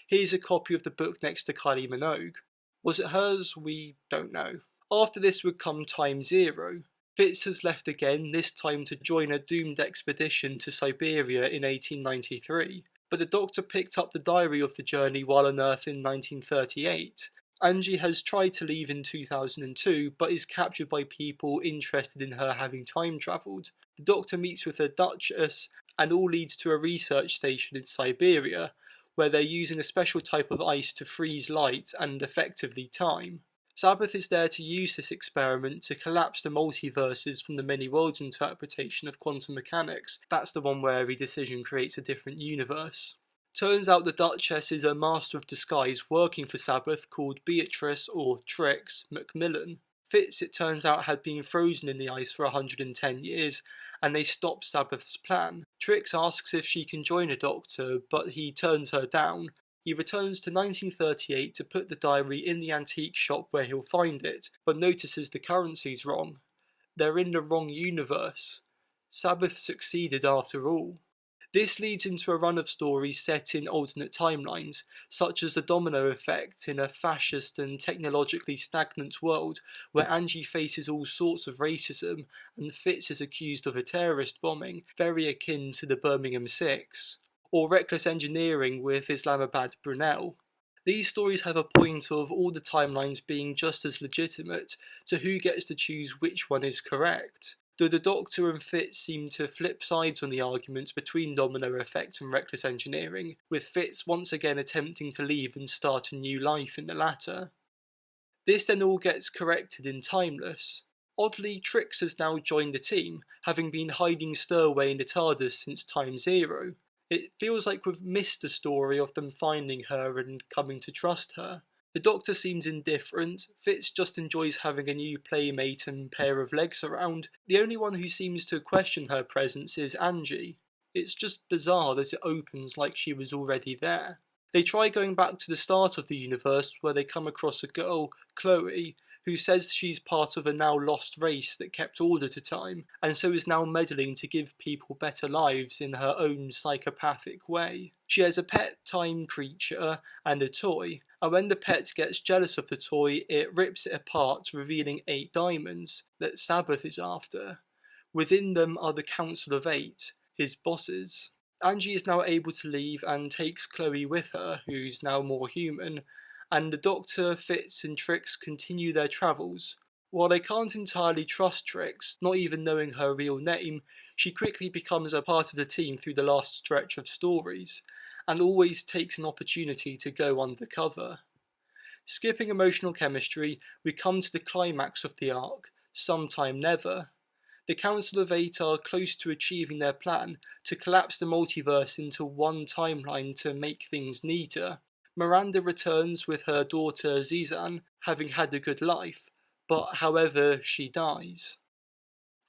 Here's a copy of the book next to Kylie Minogue. Was it hers? We don't know. After this would come Time Zero. Fitz has left again, this time to join a doomed expedition to Siberia in 1893. But the Doctor picked up the diary of the journey while on Earth in 1938. Angie has tried to leave in 2002, but is captured by people interested in her having time travelled. The Doctor meets with a Duchess, and all leads to a research station in Siberia, where they're using a special type of ice to freeze light and effectively time. Sabbath is there to use this experiment to collapse the multiverses from the many worlds interpretation of quantum mechanics. That's the one where every decision creates a different universe. Turns out the Duchess is a master of disguise working for Sabbath called Beatrice, or Trix, Macmillan. Fitz, it turns out, had been frozen in the ice for 110 years, and they stopped Sabbath's plan. Trix asks if she can join a doctor, but he turns her down. He returns to 1938 to put the diary in the antique shop where he'll find it, but notices the currency's wrong. They're in the wrong universe. Sabbath succeeded after all. This leads into a run of stories set in alternate timelines, such as the domino effect in a fascist and technologically stagnant world where Angie faces all sorts of racism and Fitz is accused of a terrorist bombing, very akin to the Birmingham Six, or reckless engineering with Islamabad Brunel. These stories have a point of all the timelines being just as legitimate, so who gets to choose which one is correct? Though the Doctor and Fitz seem to flip sides on the arguments between domino effect and reckless engineering, with Fitz once again attempting to leave and start a new life in the latter. This then all gets corrected in Timeless. Oddly, Trix has now joined the team, having been hiding stowaway in the TARDIS since Time Zero. It feels like we've missed the story of them finding her and coming to trust her. The Doctor seems indifferent, Fitz just enjoys having a new playmate and pair of legs around. The only one who seems to question her presence is Angie. It's just bizarre that it opens like she was already there. They try going back to the start of the universe where they come across a girl, Chloe, who says she's part of a now lost race that kept order to time, and so is now meddling to give people better lives in her own psychopathic way. She has a pet time creature and a toy, and when the pet gets jealous of the toy, it rips it apart, revealing 8 diamonds that Sabbath is after. Within them are the Council of 8, his bosses. Angie is now able to leave and takes Chloe with her, who's now more human, and the Doctor, Fitz and Trix continue their travels. While they can't entirely trust Trix, not even knowing her real name, she quickly becomes a part of the team through the last stretch of stories, and always takes an opportunity to go undercover. Skipping emotional chemistry, we come to the climax of the arc, Sometime Never. The Council of 8 are close to achieving their plan to collapse the multiverse into one timeline to make things neater. Miranda returns with her daughter Zizan, having had a good life, but however she dies.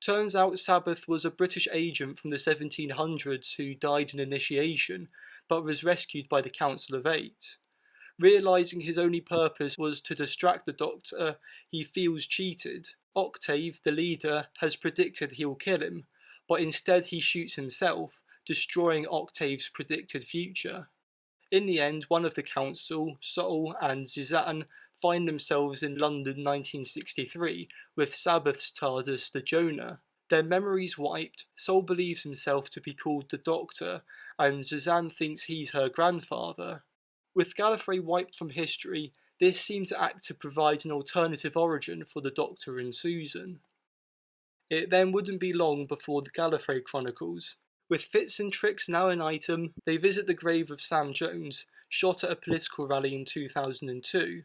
Turns out Sabbath was a British agent from the 1700s who died in initiation, but was rescued by the Council of 8. Realising his only purpose was to distract the Doctor, he feels cheated. Octave, the leader, has predicted he'll kill him, but instead he shoots himself, destroying Octave's predicted future. In the end, one of the council, Sol and Zizan, find themselves in London 1963 with Sabbath's TARDIS, the Jonah. Their memories wiped, Sol believes himself to be called the Doctor, and Zizan thinks he's her grandfather. With Gallifrey wiped from history, this seemed to act to provide an alternative origin for the Doctor and Susan. It then wouldn't be long before the Gallifrey Chronicles. With Fitz and Trix now an item, they visit the grave of Sam Jones, shot at a political rally in 2002.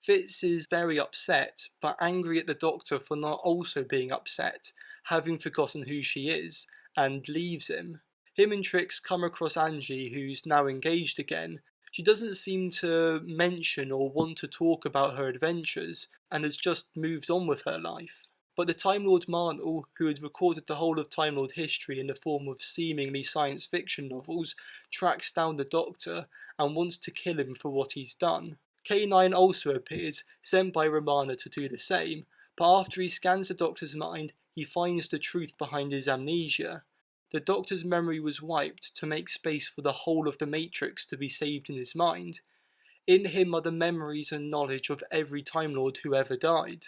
Fitz is very upset, but angry at the Doctor for not also being upset, having forgotten who she is, and leaves him. Him and Trix come across Angie, who's now engaged again. She doesn't seem to mention or want to talk about her adventures, and has just moved on with her life. But the Time Lord Marnell, who had recorded the whole of Time Lord history in the form of seemingly science fiction novels, tracks down the Doctor and wants to kill him for what he's done. K9 also appears, sent by Romana to do the same, but after he scans the Doctor's mind, he finds the truth behind his amnesia. The Doctor's memory was wiped to make space for the whole of the Matrix to be saved in his mind. In him are the memories and knowledge of every Time Lord who ever died.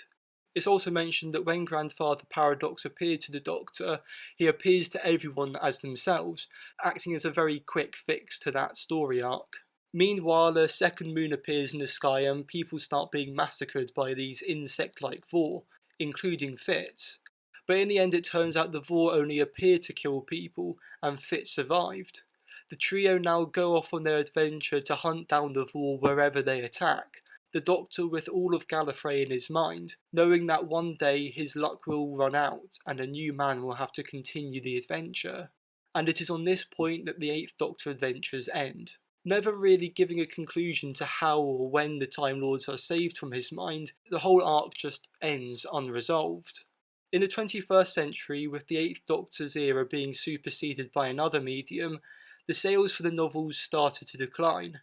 It's also mentioned that when Grandfather Paradox appeared to the Doctor, he appears to everyone as themselves, acting as a very quick fix to that story arc. Meanwhile, a second moon appears in the sky and people start being massacred by these insect-like Vor, including Fitz. But in the end it turns out the Vor only appeared to kill people, and Fitz survived. The trio now go off on their adventure to hunt down the Vor wherever they attack, the Doctor with all of Gallifrey in his mind, knowing that one day his luck will run out and a new man will have to continue the adventure. And it is on this point that the 8th Doctor adventures end. Never really giving a conclusion to how or when the Time Lords are saved from his mind, the whole arc just ends unresolved. In the 21st century, with the 8th Doctor's era being superseded by another medium, the sales for the novels started to decline.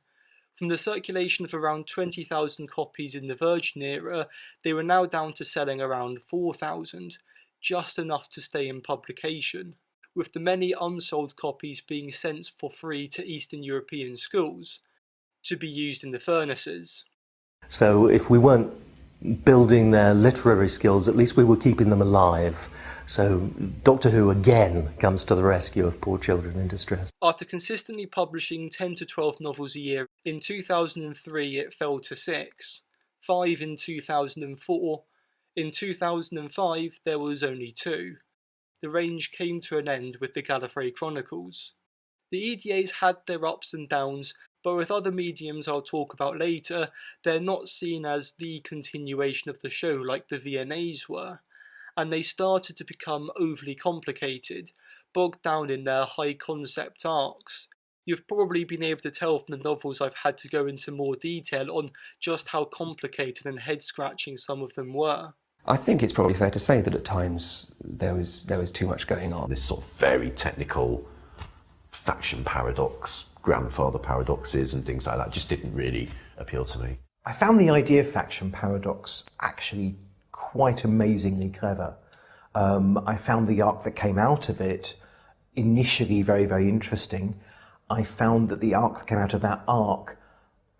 From the circulation of around 20,000 copies in the Virgin era, they were now down to selling around 4,000, just enough to stay in publication, with the many unsold copies being sent for free to Eastern European schools, to be used in the furnaces. So if we weren't building their literary skills, at least we were keeping them alive. So Doctor Who again comes to the rescue of poor children in distress. After consistently publishing 10 to 12 novels a year, in 2003 it fell to 6, 5 in 2004, in 2005 there was only 2. The range came to an end with the Gallifrey Chronicles. The EDAs had their ups and downs, but with other mediums I'll talk about later, they're not seen as the continuation of the show like the VNAs were, and they started to become overly complicated, bogged down in their high concept arcs. You've probably been able to tell from the novels I've had to go into more detail on just how complicated and head-scratching some of them were. I think it's probably fair to say that at times there was too much going on. This sort of very technical faction paradox, grandfather paradoxes and things like that just didn't really appeal to me. I found the idea of faction paradox actually quite amazingly clever. I found the arc that came out of it initially very, very interesting. I found that the arc that came out of that arc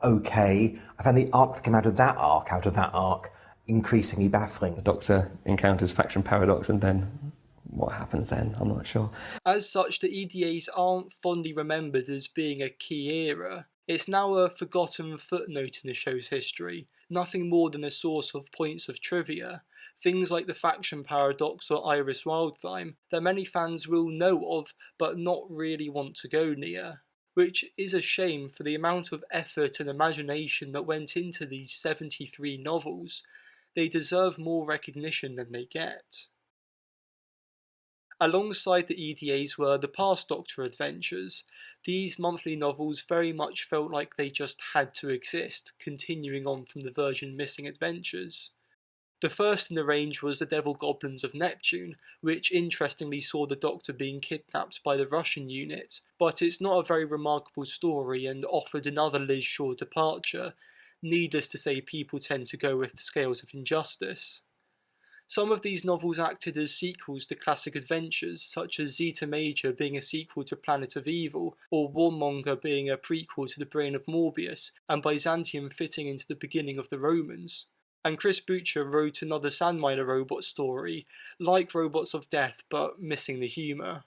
okay. I found the arc that came out of that arc, increasingly baffling. The Doctor encounters faction paradox, and then what happens then? I'm not sure. As such, the EDAs aren't fondly remembered as being a key era. It's now a forgotten footnote in the show's history, nothing more than a source of points of trivia. Things like the faction paradox or Iris Wildthyme that many fans will know of but not really want to go near. Which is a shame for the amount of effort and imagination that went into these 73 novels. They deserve more recognition than they get. Alongside the EDAs were the past Doctor adventures. These monthly novels very much felt like they just had to exist, continuing on from the Virgin Missing Adventures. The first in the range was The Devil Goblins of Neptune, which interestingly saw the Doctor being kidnapped by the Russian unit, but it's not a very remarkable story and offered another Liz Shaw departure. Needless to say, people tend to go with the scales of injustice. Some of these novels acted as sequels to classic adventures, such as Zeta Major being a sequel to Planet of Evil, or Warmonger being a prequel to The Brain of Morbius, and Byzantium fitting into the beginning of the Romans. And Chris Boucher wrote another Sandminer robot story, like Robots of Death but missing the humour.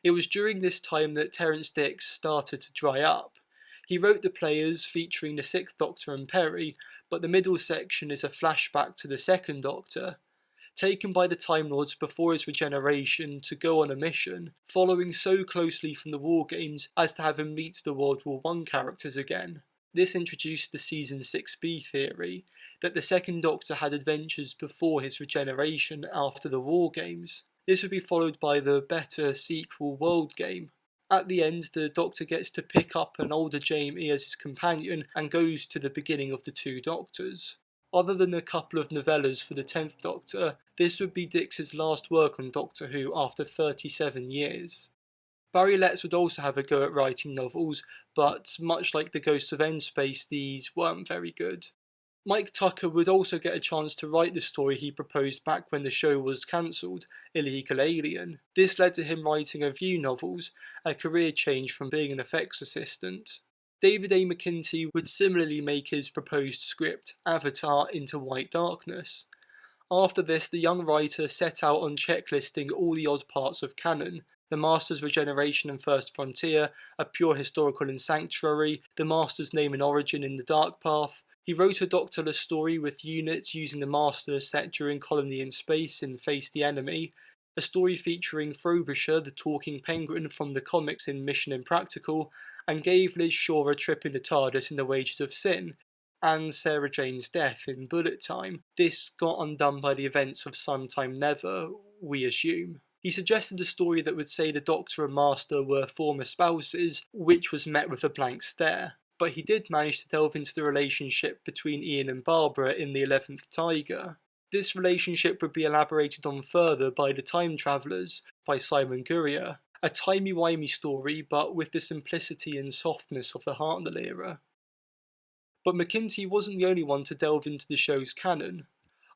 It was during this time that Terrance Dicks started to dry up. He wrote The Players featuring the 6th Doctor and Perry, but the middle section is a flashback to the 2nd Doctor, taken by the Time Lords before his regeneration to go on a mission, following so closely from the War Games as to have him meet the World War I characters again. This introduced the Season 6B theory, that the 2nd Doctor had adventures before his regeneration after the War Games. This would be followed by the better sequel World Game. At the end, the Doctor gets to pick up an older Jamie as his companion and goes to the beginning of the 2 Doctors. Other than a couple of novellas for the 10th Doctor, this would be Dix's last work on Doctor Who after 37 years. Barry Letts would also have a go at writing novels, but much like The Ghosts of N-Space, these weren't very good. Mike Tucker would also get a chance to write the story he proposed back when the show was cancelled, Illegal Alien. This led to him writing a few novels, a career change from being an effects assistant. David A. McKinty would similarly make his proposed script, Avatar, into White Darkness. After this, the young writer set out on checklisting all the odd parts of canon: The Master's Regeneration and First Frontier, A Pure Historical in Sanctuary, The Master's Name and Origin in The Dark Path. He wrote a Doctorless story with units using the Master set during Colony in Space in Face the Enemy, a story featuring Frobisher, the talking penguin from the comics in Mission Impractical, and gave Liz Shaw a trip in the TARDIS in The Wages of Sin, and Sarah Jane's death in Bullet Time. This got undone by the events of Sometime Never, we assume. He suggested a story that would say the Doctor and Master were former spouses, which was met with a blank stare. But he did manage to delve into the relationship between Ian and Barbara in The 11th Tiger. This relationship would be elaborated on further by The Time Travellers by Simon Gurrier, a timey-wimey story but with the simplicity and softness of the Hartnell era. But McIntee wasn't the only one to delve into the show's canon.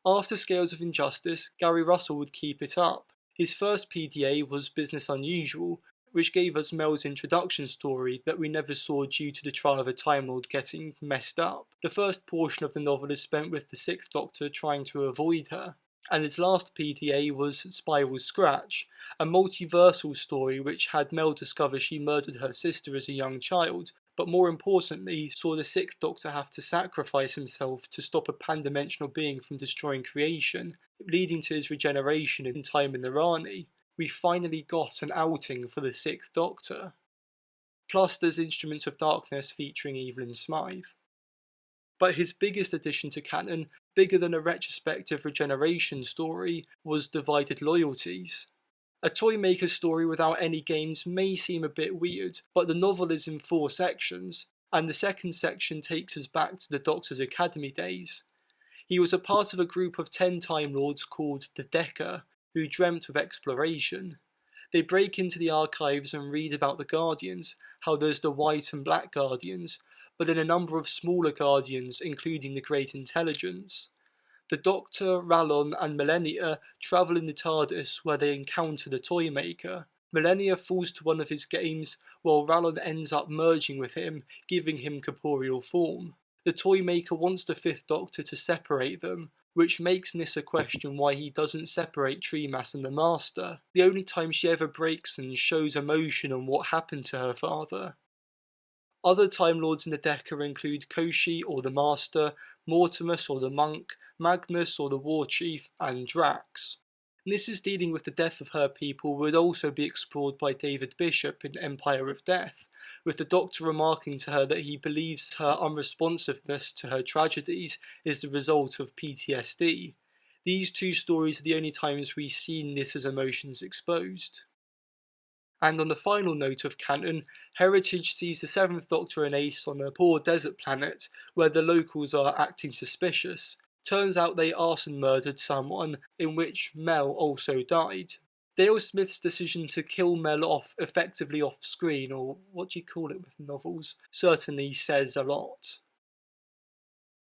After Scales of Injustice, Gary Russell would keep it up. His first PDA was Business Unusual, which gave us Mel's introduction story that we never saw due to the trial of a Time Lord getting messed up. The first portion of the novel is spent with the Sixth Doctor trying to avoid her, and his last PDA was Spiral Scratch, a multiversal story which had Mel discover she murdered her sister as a young child, but more importantly saw the Sixth Doctor have to sacrifice himself to stop a pan-dimensional being from destroying creation, leading to his regeneration in Time in the Rani. We finally got an outing for the Sixth Doctor. Plus there's Instruments of Darkness featuring Evelyn Smythe. But his biggest addition to canon, bigger than a retrospective regeneration story, was Divided Loyalties. A Toymaker story without any games may seem a bit weird, but the novel is in 4 sections, and the second section takes us back to the Doctor's Academy days. He was a part of a group of 10 Time Lords called the Decker, who dreamt of exploration. They break into the archives and read about the Guardians, how there's the White and Black Guardians, but then a number of smaller Guardians, including the Great Intelligence. The Doctor, Rallon and Millennia travel in the TARDIS where they encounter the Toymaker. Millennia falls to one of his games, while Rallon ends up merging with him, giving him corporeal form. The Toymaker wants the Fifth Doctor to separate them, which makes Nyssa question why he doesn't separate Treemass and the Master, the only time she ever breaks and shows emotion on what happened to her father. Other Time Lords in the Decker include Koshi or the Master, Mortimus or the Monk, Magnus or the War Chief, and Drax. Nyssa's dealing with the death of her people would also be explored by David Bishop in Empire of Death, with the Doctor remarking to her that he believes her unresponsiveness to her tragedies is the result of PTSD. These 2 stories are the only times we see Nyssa's emotions exposed. And on the final note of canon, Heritage sees the 7th Doctor and Ace on a poor desert planet where the locals are acting suspicious. Turns out they arson murdered someone, in which Mel also died. Dale Smith's decision to kill Mel off effectively off screen, or what do you call it with novels, certainly says a lot.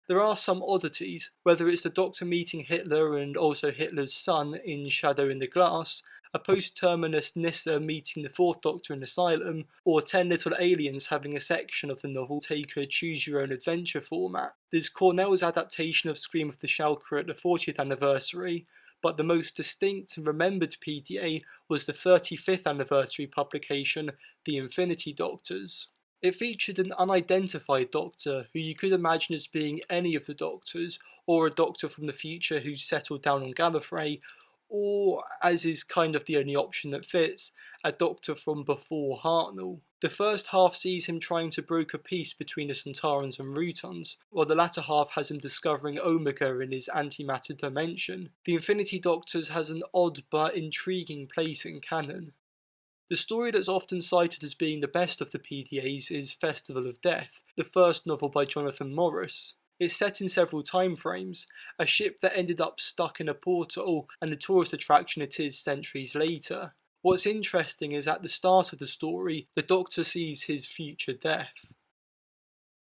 There are some oddities, whether it's the Doctor meeting Hitler and also Hitler's son in Shadow in the Glass, a post-terminus Nyssa meeting the 4th Doctor in Asylum, or 10 Little Aliens having a section of the novel take a choose-your-own-adventure format. There's Cornell's adaptation of Scream of the Shulker at the 40th anniversary, but the most distinct and remembered PDA was the 35th anniversary publication, The Infinity Doctors. It featured an unidentified Doctor who you could imagine as being any of the Doctors, or a Doctor from the future who's settled down on Gallifrey, or, as is kind of the only option that fits, a Doctor from before Hartnell. The first half sees him trying to broker peace between the Sontarans and Routons, while the latter half has him discovering Omega in his antimatter dimension. The Infinity Doctors has an odd but intriguing place in canon. The story that's often cited as being the best of the PDAs is Festival of Death, the first novel by Jonathan Morris. It's set in several time frames, a ship that ended up stuck in a portal and the tourist attraction it is centuries later. What's interesting is at the start of the story, the Doctor sees his future death.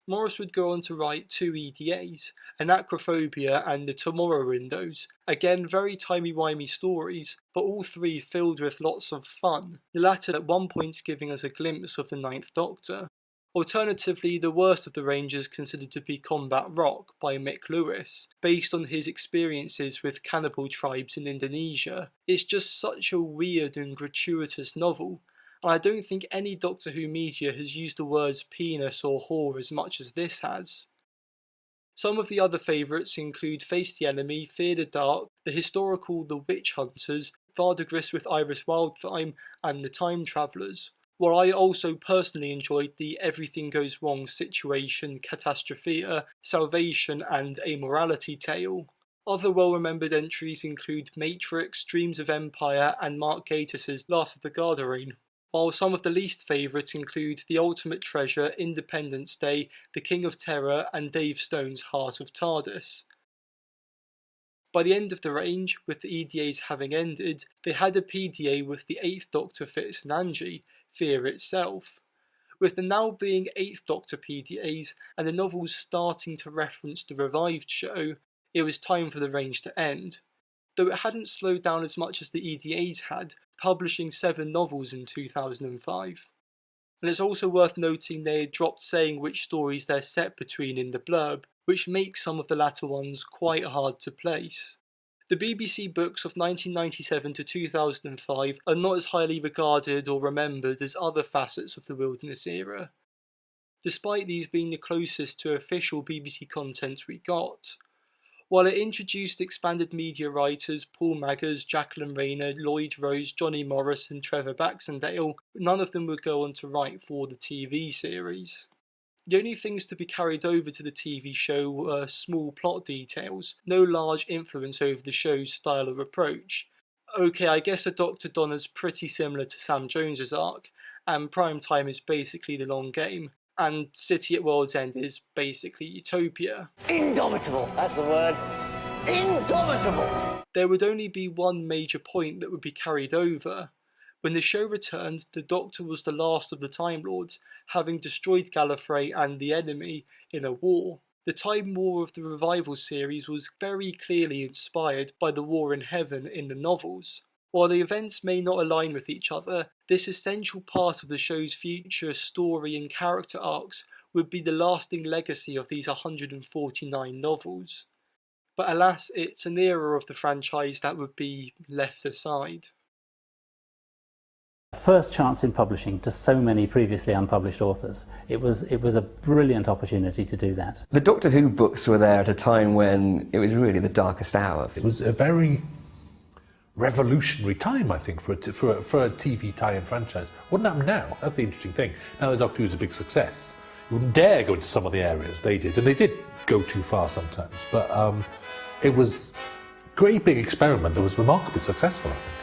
Morris would go on to write 2 EDAs, Anacrophobia and The Tomorrow Windows, again very timey-wimey stories, but all 3 filled with lots of fun, the latter at one point giving us a glimpse of the 9th Doctor. Alternatively, the worst of the ranges considered to be Combat Rock by Mick Lewis, based on his experiences with cannibal tribes in Indonesia. It's just such a weird and gratuitous novel, and I don't think any Doctor Who media has used the words penis or whore as much as this has. Some of the other favourites include Face the Enemy, Fear the Dark, the historical The Witch Hunters, Vardigris with Iris Wildthyme, and The Time Travellers. While I also personally enjoyed the Everything Goes Wrong situation, Catastrophia, Salvation and Amorality tale. Other well-remembered entries include Matrix, Dreams of Empire and Mark Gatiss' Last of the Gardarine, while some of the least favourites include The Ultimate Treasure, Independence Day, The King of Terror and Dave Stone's Heart of TARDIS. By the end of the range, with the EDAs having ended, they had a PDA with the 8th Doctor Fitz and Angie, Fear itself. With the now being 8th Doctor PDAs and the novels starting to reference the revived show, it was time for the range to end. Though it hadn't slowed down as much as the EDAs had, publishing 7 novels in 2005. And it's also worth noting they had dropped saying which stories they're set between in the blurb, which makes some of the latter ones quite hard to place. The BBC books of 1997 to 2005 are not as highly regarded or remembered as other facets of the Wilderness era. Despite these being the closest to official BBC content we got. While it introduced expanded media writers Paul Maggers, Jacqueline Rayner, Lloyd Rose, Johnny Morris and Trevor Baxendale, none of them would go on to write for the TV series. The only things to be carried over to the TV show were small plot details, no large influence over the show's style or approach. Okay, I guess the Dr. Donner's pretty similar to Sam Jones's arc, and Prime Time is basically the long game, and City at World's End is basically Utopia. Indomitable, that's the word. Indomitable! There would only be one major point that would be carried over. When the show returned, the Doctor was the last of the Time Lords, having destroyed Gallifrey and the enemy in a war. The Time War of the Revival series was very clearly inspired by the War in Heaven in the novels. While the events may not align with each other, this essential part of the show's future story and character arcs would be the lasting legacy of these 149 novels. But alas, it's an era of the franchise that would be left aside. First chance in publishing to so many previously unpublished authors. It was a brilliant opportunity to do that. The Doctor Who books were there at a time when it was really the darkest hour. It was a very revolutionary time, I think, for a TV tie-in franchise. Wouldn't happen now. That's the interesting thing. Now the Doctor Who is a big success. You wouldn't dare go into some of the areas they did, and they did go too far sometimes. But it was a great big experiment that was remarkably successful, I think.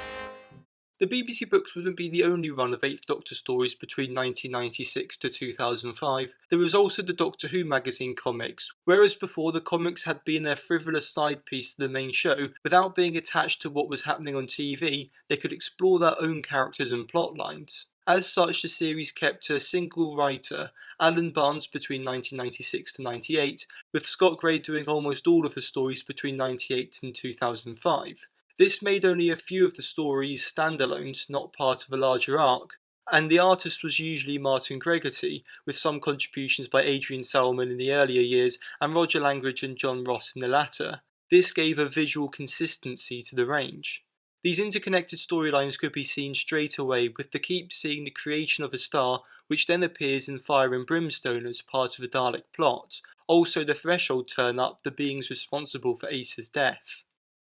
The BBC books wouldn't be the only run of 8th Doctor stories between 1996 to 2005. There was also the Doctor Who magazine comics, whereas before the comics had been their frivolous side piece to the main show, without being attached to what was happening on TV, they could explore their own characters and plot lines. As such, the series kept a single writer, Alan Barnes between 1996 to 98, with Scott Gray doing almost all of the stories between 98 and 2005. This made only a few of the stories standalones, not part of a larger arc, and the artist was usually Martin Gregory, with some contributions by Adrian Salmon in the earlier years and Roger Langridge and John Ross in the latter. This gave a visual consistency to the range. These interconnected storylines could be seen straight away, with the Keep seeing the creation of a star, which then appears in Fire and Brimstone as part of a Dalek plot. Also the Threshold turn up, the beings responsible for Ace's death.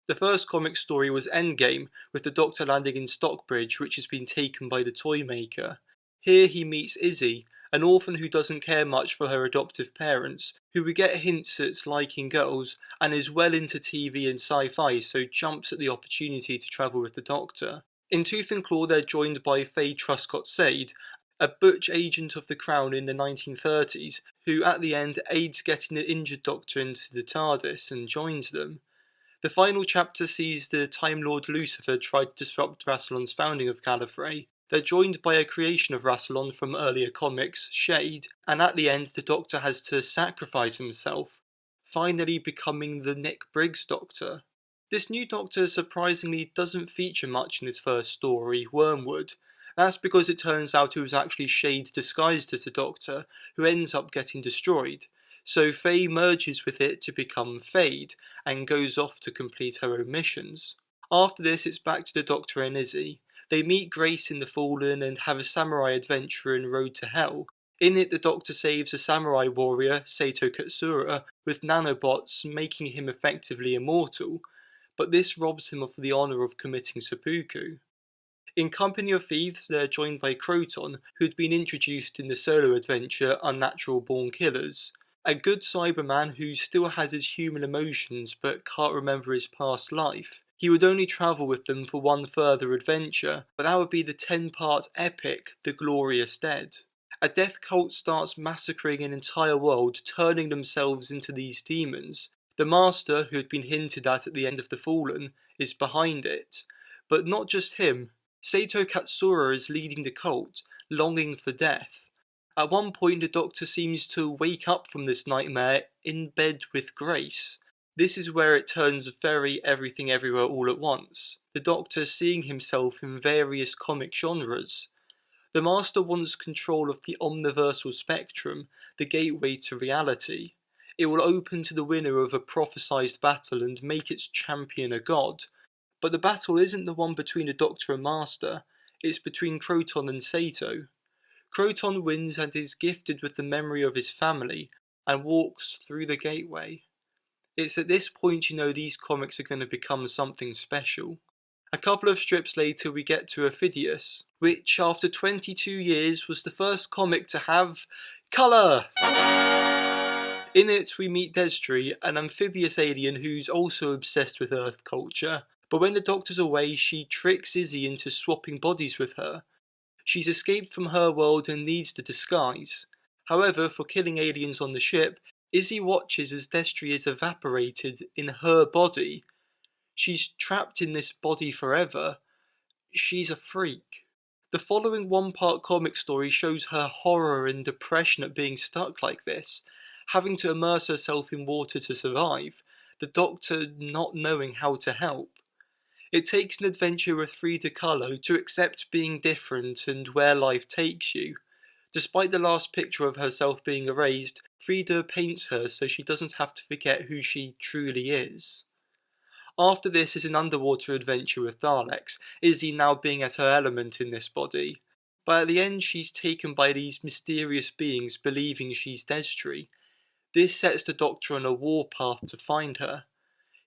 The first comic story was Endgame, with the Doctor landing in Stockbridge, which has been taken by the Toymaker. Here he meets Izzy, an orphan who doesn't care much for her adoptive parents, who we get hints at liking girls, and is well into TV and sci-fi, so jumps at the opportunity to travel with the Doctor. In Tooth and Claw they're joined by Faye Truscott-Sade, a butch agent of the Crown in the 1930s, who at the end aids getting the injured Doctor into the TARDIS and joins them. The final chapter sees the Time Lord Lucifer try to disrupt Rassilon's founding of Gallifrey. They're joined by a creation of Rassilon from earlier comics, Shade, and at the end the Doctor has to sacrifice himself, finally becoming the Nick Briggs Doctor. This new Doctor surprisingly doesn't feature much in his first story, Wormwood. That's because it turns out it was actually Shade disguised as a Doctor, who ends up getting destroyed. So Faye merges with it to become Fade, and goes off to complete her own missions. After this it's back to the Doctor and Izzy. They meet Grace in the Fallen and have a samurai adventure in Road to Hell. In it the Doctor saves a samurai warrior, Sato Katsura, with nanobots, making him effectively immortal, but this robs him of the honour of committing seppuku. In Company of Thieves, they're joined by Croton, who'd been introduced in the solo adventure Unnatural Born Killers. A good Cyberman who still has his human emotions but can't remember his past life. He would only travel with them for one further adventure, but that would be the 10-part epic, The Glorious Dead. A death cult starts massacring an entire world, turning themselves into these demons. The Master, who had been hinted at the end of The Fallen, is behind it. But not just him. Sato Katsura is leading the cult, longing for death. At one point, the Doctor seems to wake up from this nightmare in bed with Grace. This is where it turns very Everything Everywhere All at Once, the Doctor seeing himself in various comic genres. The Master wants control of the omniversal spectrum, the gateway to reality. It will open to the winner of a prophesized battle and make its champion a god. But the battle isn't the one between the Doctor and Master, it's between Croton and Sato. Croton wins and is gifted with the memory of his family, and walks through the gateway. It's at this point you know these comics are going to become something special. A couple of strips later we get to Ophidius, which after 22 years was the first comic to have colour! In it we meet Destry, an amphibious alien who's also obsessed with Earth culture, but when the Doctor's away she tricks Izzy into swapping bodies with her. She's escaped from her world and needs the disguise. However, for killing aliens on the ship, Izzy watches as Destry is evaporated in her body. She's trapped in this body forever. She's a freak. The following one-part comic story shows her horror and depression at being stuck like this, having to immerse herself in water to survive, the Doctor not knowing how to help. It takes an adventure with Frida Kahlo to accept being different and where life takes you. Despite the last picture of herself being erased, Frida paints her so she doesn't have to forget who she truly is. After this is an underwater adventure with Daleks, Izzy now being at her element in this body. But at the end she's taken by these mysterious beings believing she's Destry. This sets the Doctor on a warpath to find her.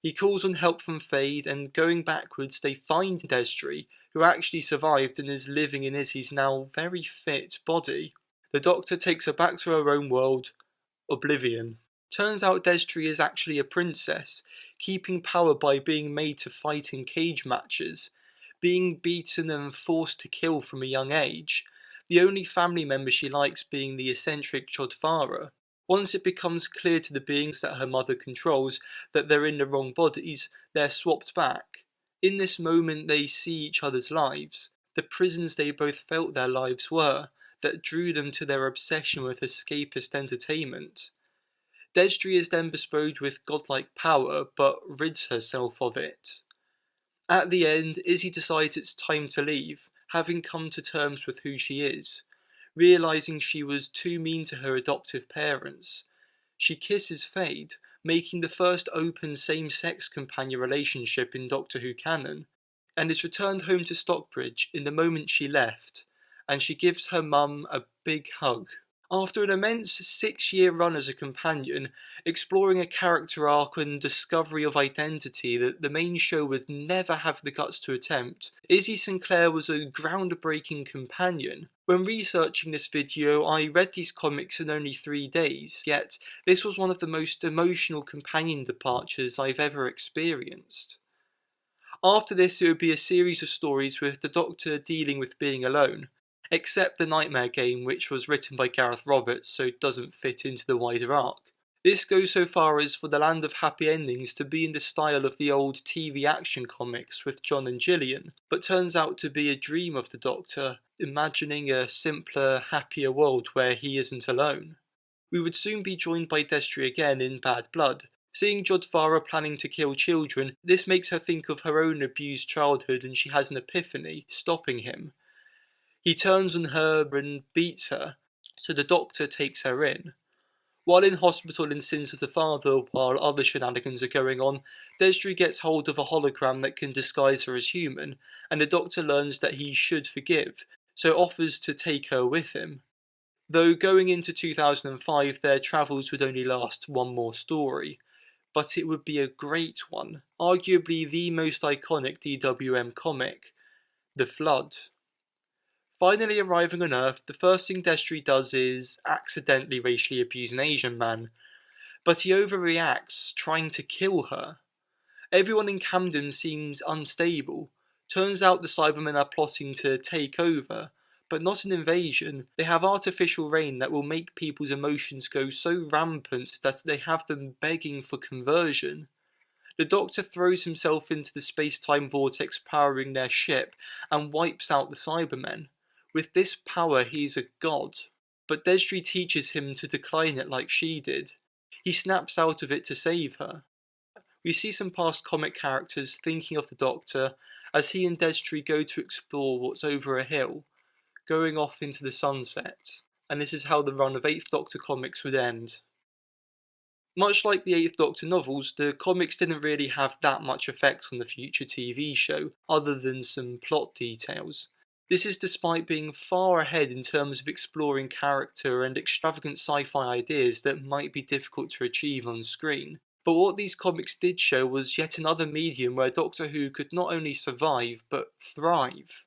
He calls on help from Fade, and going backwards they find Destry, who actually survived and is living in Izzy's now very fit body. The Doctor takes her back to her own world, Oblivion. Turns out Destry is actually a princess, keeping power by being made to fight in cage matches, being beaten and forced to kill from a young age, the only family member she likes being the eccentric Jodhvara. Once it becomes clear to the beings that her mother controls that they're in the wrong bodies, they're swapped back. In this moment they see each other's lives, the prisons they both felt their lives were, that drew them to their obsession with escapist entertainment. Destry is then bestowed with godlike power, but rids herself of it. At the end, Izzy decides it's time to leave, having come to terms with who she is. Realising she was too mean to her adoptive parents. She kisses Fade, making the first open same-sex companion relationship in Doctor Who canon, and is returned home to Stockbridge in the moment she left, and she gives her mum a big hug. After an immense 6-year run as a companion, exploring a character arc and discovery of identity that the main show would never have the guts to attempt, Izzy Sinclair was a groundbreaking companion. When researching this video, I read these comics in only 3 days, yet this was one of the most emotional companion departures I've ever experienced. After this, it would be a series of stories with the Doctor dealing with being alone, except the Nightmare game, which was written by Gareth Roberts, so it doesn't fit into the wider arc. This goes so far as for the Land of Happy Endings to be in the style of the old TV action comics with John and Gillian, but turns out to be a dream of the Doctor, imagining a simpler, happier world where he isn't alone. We would soon be joined by Destry again in Bad Blood. Seeing Jodhvara planning to kill children, this makes her think of her own abused childhood and she has an epiphany, stopping him. He turns on her and beats her, so the Doctor takes her in. While in hospital in Sins of the Father, while other shenanigans are going on, Destry gets hold of a hologram that can disguise her as human, and the Doctor learns that he should forgive, so offers to take her with him. Though going into 2005 their travels would only last one more story, but it would be a great one, arguably the most iconic DWM comic. The Flood. Finally arriving on Earth, the first thing Destry does is accidentally racially abuse an Asian man, but he overreacts, trying to kill her. Everyone in Camden seems unstable. Turns out the Cybermen are plotting to take over, but not an invasion. They have artificial rain that will make people's emotions go so rampant that they have them begging for conversion. The Doctor throws himself into the space-time vortex powering their ship and wipes out the Cybermen. With this power, he is a god, but Destry teaches him to decline it like she did. He snaps out of it to save her. We see some past comic characters thinking of the Doctor as he and Destry go to explore what's over a hill, going off into the sunset, and this is how the run of 8th Doctor comics would end. Much like the 8th Doctor novels, the comics didn't really have that much effect on the future TV show, other than some plot details. This is despite being far ahead in terms of exploring character and extravagant sci-fi ideas that might be difficult to achieve on screen. But what these comics did show was yet another medium where Doctor Who could not only survive, but thrive.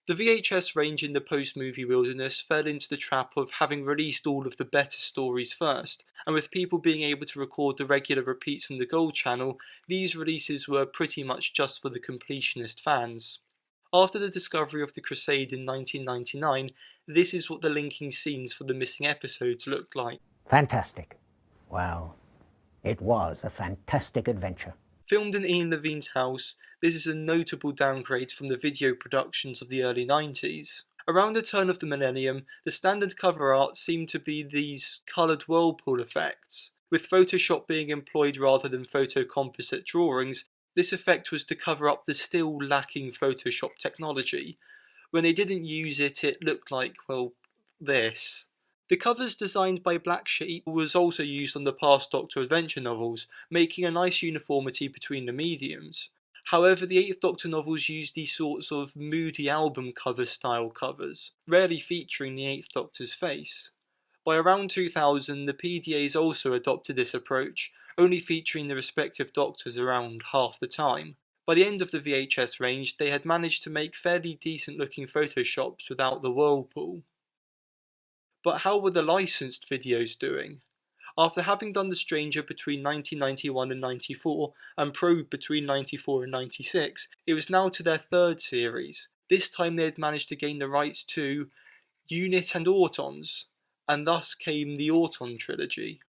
The VHS range in the post-movie wilderness fell into the trap of having released all of the better stories first, and with people being able to record the regular repeats on the Gold Channel, these releases were pretty much just for the completionist fans. After the discovery of the Crusade in 1999, this is what the linking scenes for the missing episodes looked like. Fantastic. Well, it was a fantastic adventure. Filmed in Ian Levine's house, this is a notable downgrade from the video productions of the early 90s. Around the turn of the millennium, the standard cover art seemed to be these coloured whirlpool effects. With Photoshop being employed rather than photocomposite drawings, this effect was to cover up the still lacking Photoshop technology. When they didn't use it, it looked like, well, this. The covers designed by Black Sheep was also used on the past Doctor Adventure novels, making a nice uniformity between the mediums. However, the 8th Doctor novels used these sorts of moody album cover style covers, rarely featuring the 8th Doctor's face. By around 2000, the PDAs also adopted this approach, only featuring the respective Doctors around half the time. By the end of the VHS range, they had managed to make fairly decent looking photoshops without the whirlpool. But how were the licensed videos doing? After having done The Stranger between 1991 and 94, and Probe between 94 and 96, it was now to their third series. This time they had managed to gain the rights to Unit and Autons, and thus came the Auton Trilogy.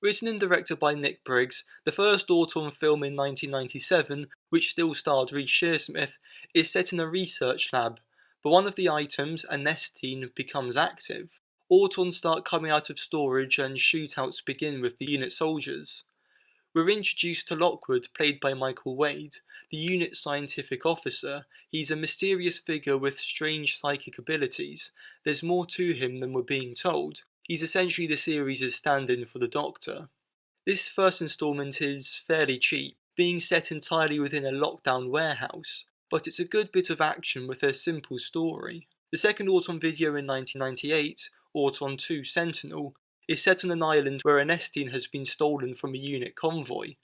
Written and directed by Nick Briggs, the first Auton film in 1997, which still starred Reece Shearsmith, is set in a research lab, but one of the items, a Nestine, becomes active. Autons start coming out of storage and shootouts begin with the unit soldiers. We're introduced to Lockwood, played by Michael Wade, the unit scientific officer. He's a mysterious figure with strange psychic abilities. There's more to him than we're being told. He's essentially the series' stand-in for the Doctor. This first instalment is fairly cheap, being set entirely within a lockdown warehouse, but it's a good bit of action with a simple story. The second Auton video in 1998, Auton 2 Sentinel, is set on an island where a Nestine has been stolen from a unit convoy.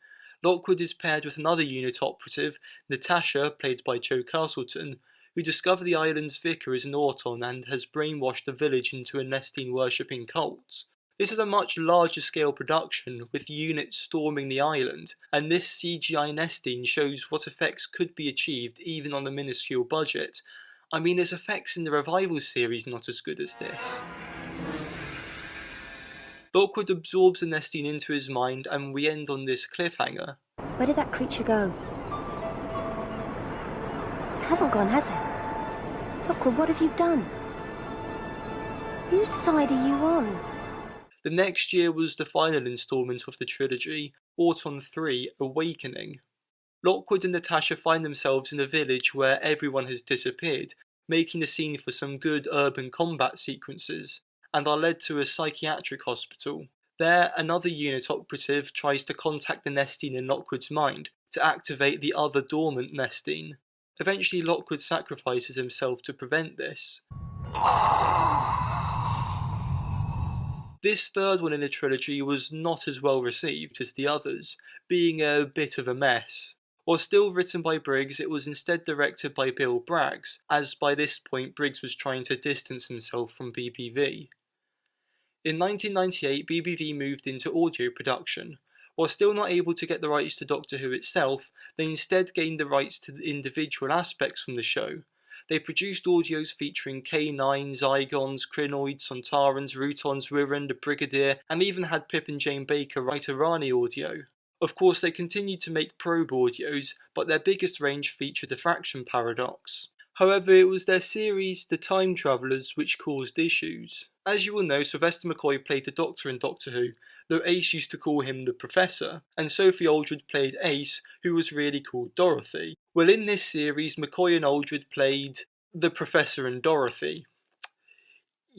Lockwood is paired with another unit operative, Natasha, played by Jo Castleton, who discover the island's vicar is an Auton and has brainwashed the village into a Nestine worshipping cult. This is a much larger scale production, with units storming the island, and this CGI Nestine shows what effects could be achieved even on a minuscule budget. I mean, there's effects in the Revival series not as good as this. Lockwood absorbs the Nestine into his mind, and we end on this cliffhanger. Where did that creature go? It hasn't gone, has it? Lockwood, what have you done? Whose side are you on? The next year was the final instalment of the trilogy, Auton 3 Awakening. Lockwood and Natasha find themselves in a village where everyone has disappeared, making the scene for some good urban combat sequences, and are led to a psychiatric hospital. There, another unit operative tries to contact the Nestine in Lockwood's mind to activate the other dormant Nestine. Eventually, Lockwood sacrifices himself to prevent this. This third one in the trilogy was not as well received as the others, being a bit of a mess. While still written by Briggs, it was instead directed by Bill Braggs, as by this point Briggs was trying to distance himself from BBV. In 1998, BBV moved into audio production. While still not able to get the rights to Doctor Who itself, they instead gained the rights to the individual aspects from the show. They produced audios featuring K9s, Zygons, Crinoids, Sontarans, Routons, Wirren, the Brigadier, and even had Pip and Jane Baker write a Rani audio. Of course, they continued to make probe audios, but their biggest range featured the fraction paradox. However, it was their series The Time Travellers which caused issues. As you will know, Sylvester McCoy played the Doctor in Doctor Who, though Ace used to call him the Professor, and Sophie Aldred played Ace, who was really called Dorothy. Well, in this series, McCoy and Aldred played the Professor and Dorothy.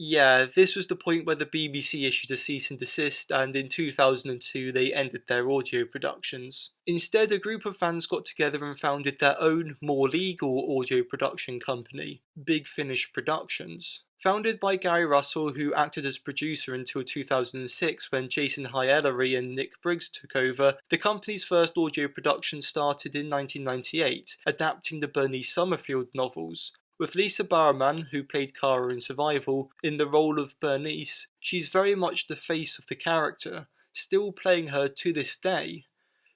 Yeah, this was the point where the BBC issued a cease and desist, and in 2002 they ended their audio productions. Instead, a group of fans got together and founded their own, more legal audio production company, Big Finish Productions. Founded by Gary Russell, who acted as producer until 2006 when Jason High-Ellery and Nick Briggs took over, the company's first audio production started in 1998, adapting the Bernice Summerfield novels. With Lisa Barrowman, who played Kara in Survival, in the role of Bernice, she's very much the face of the character, still playing her to this day.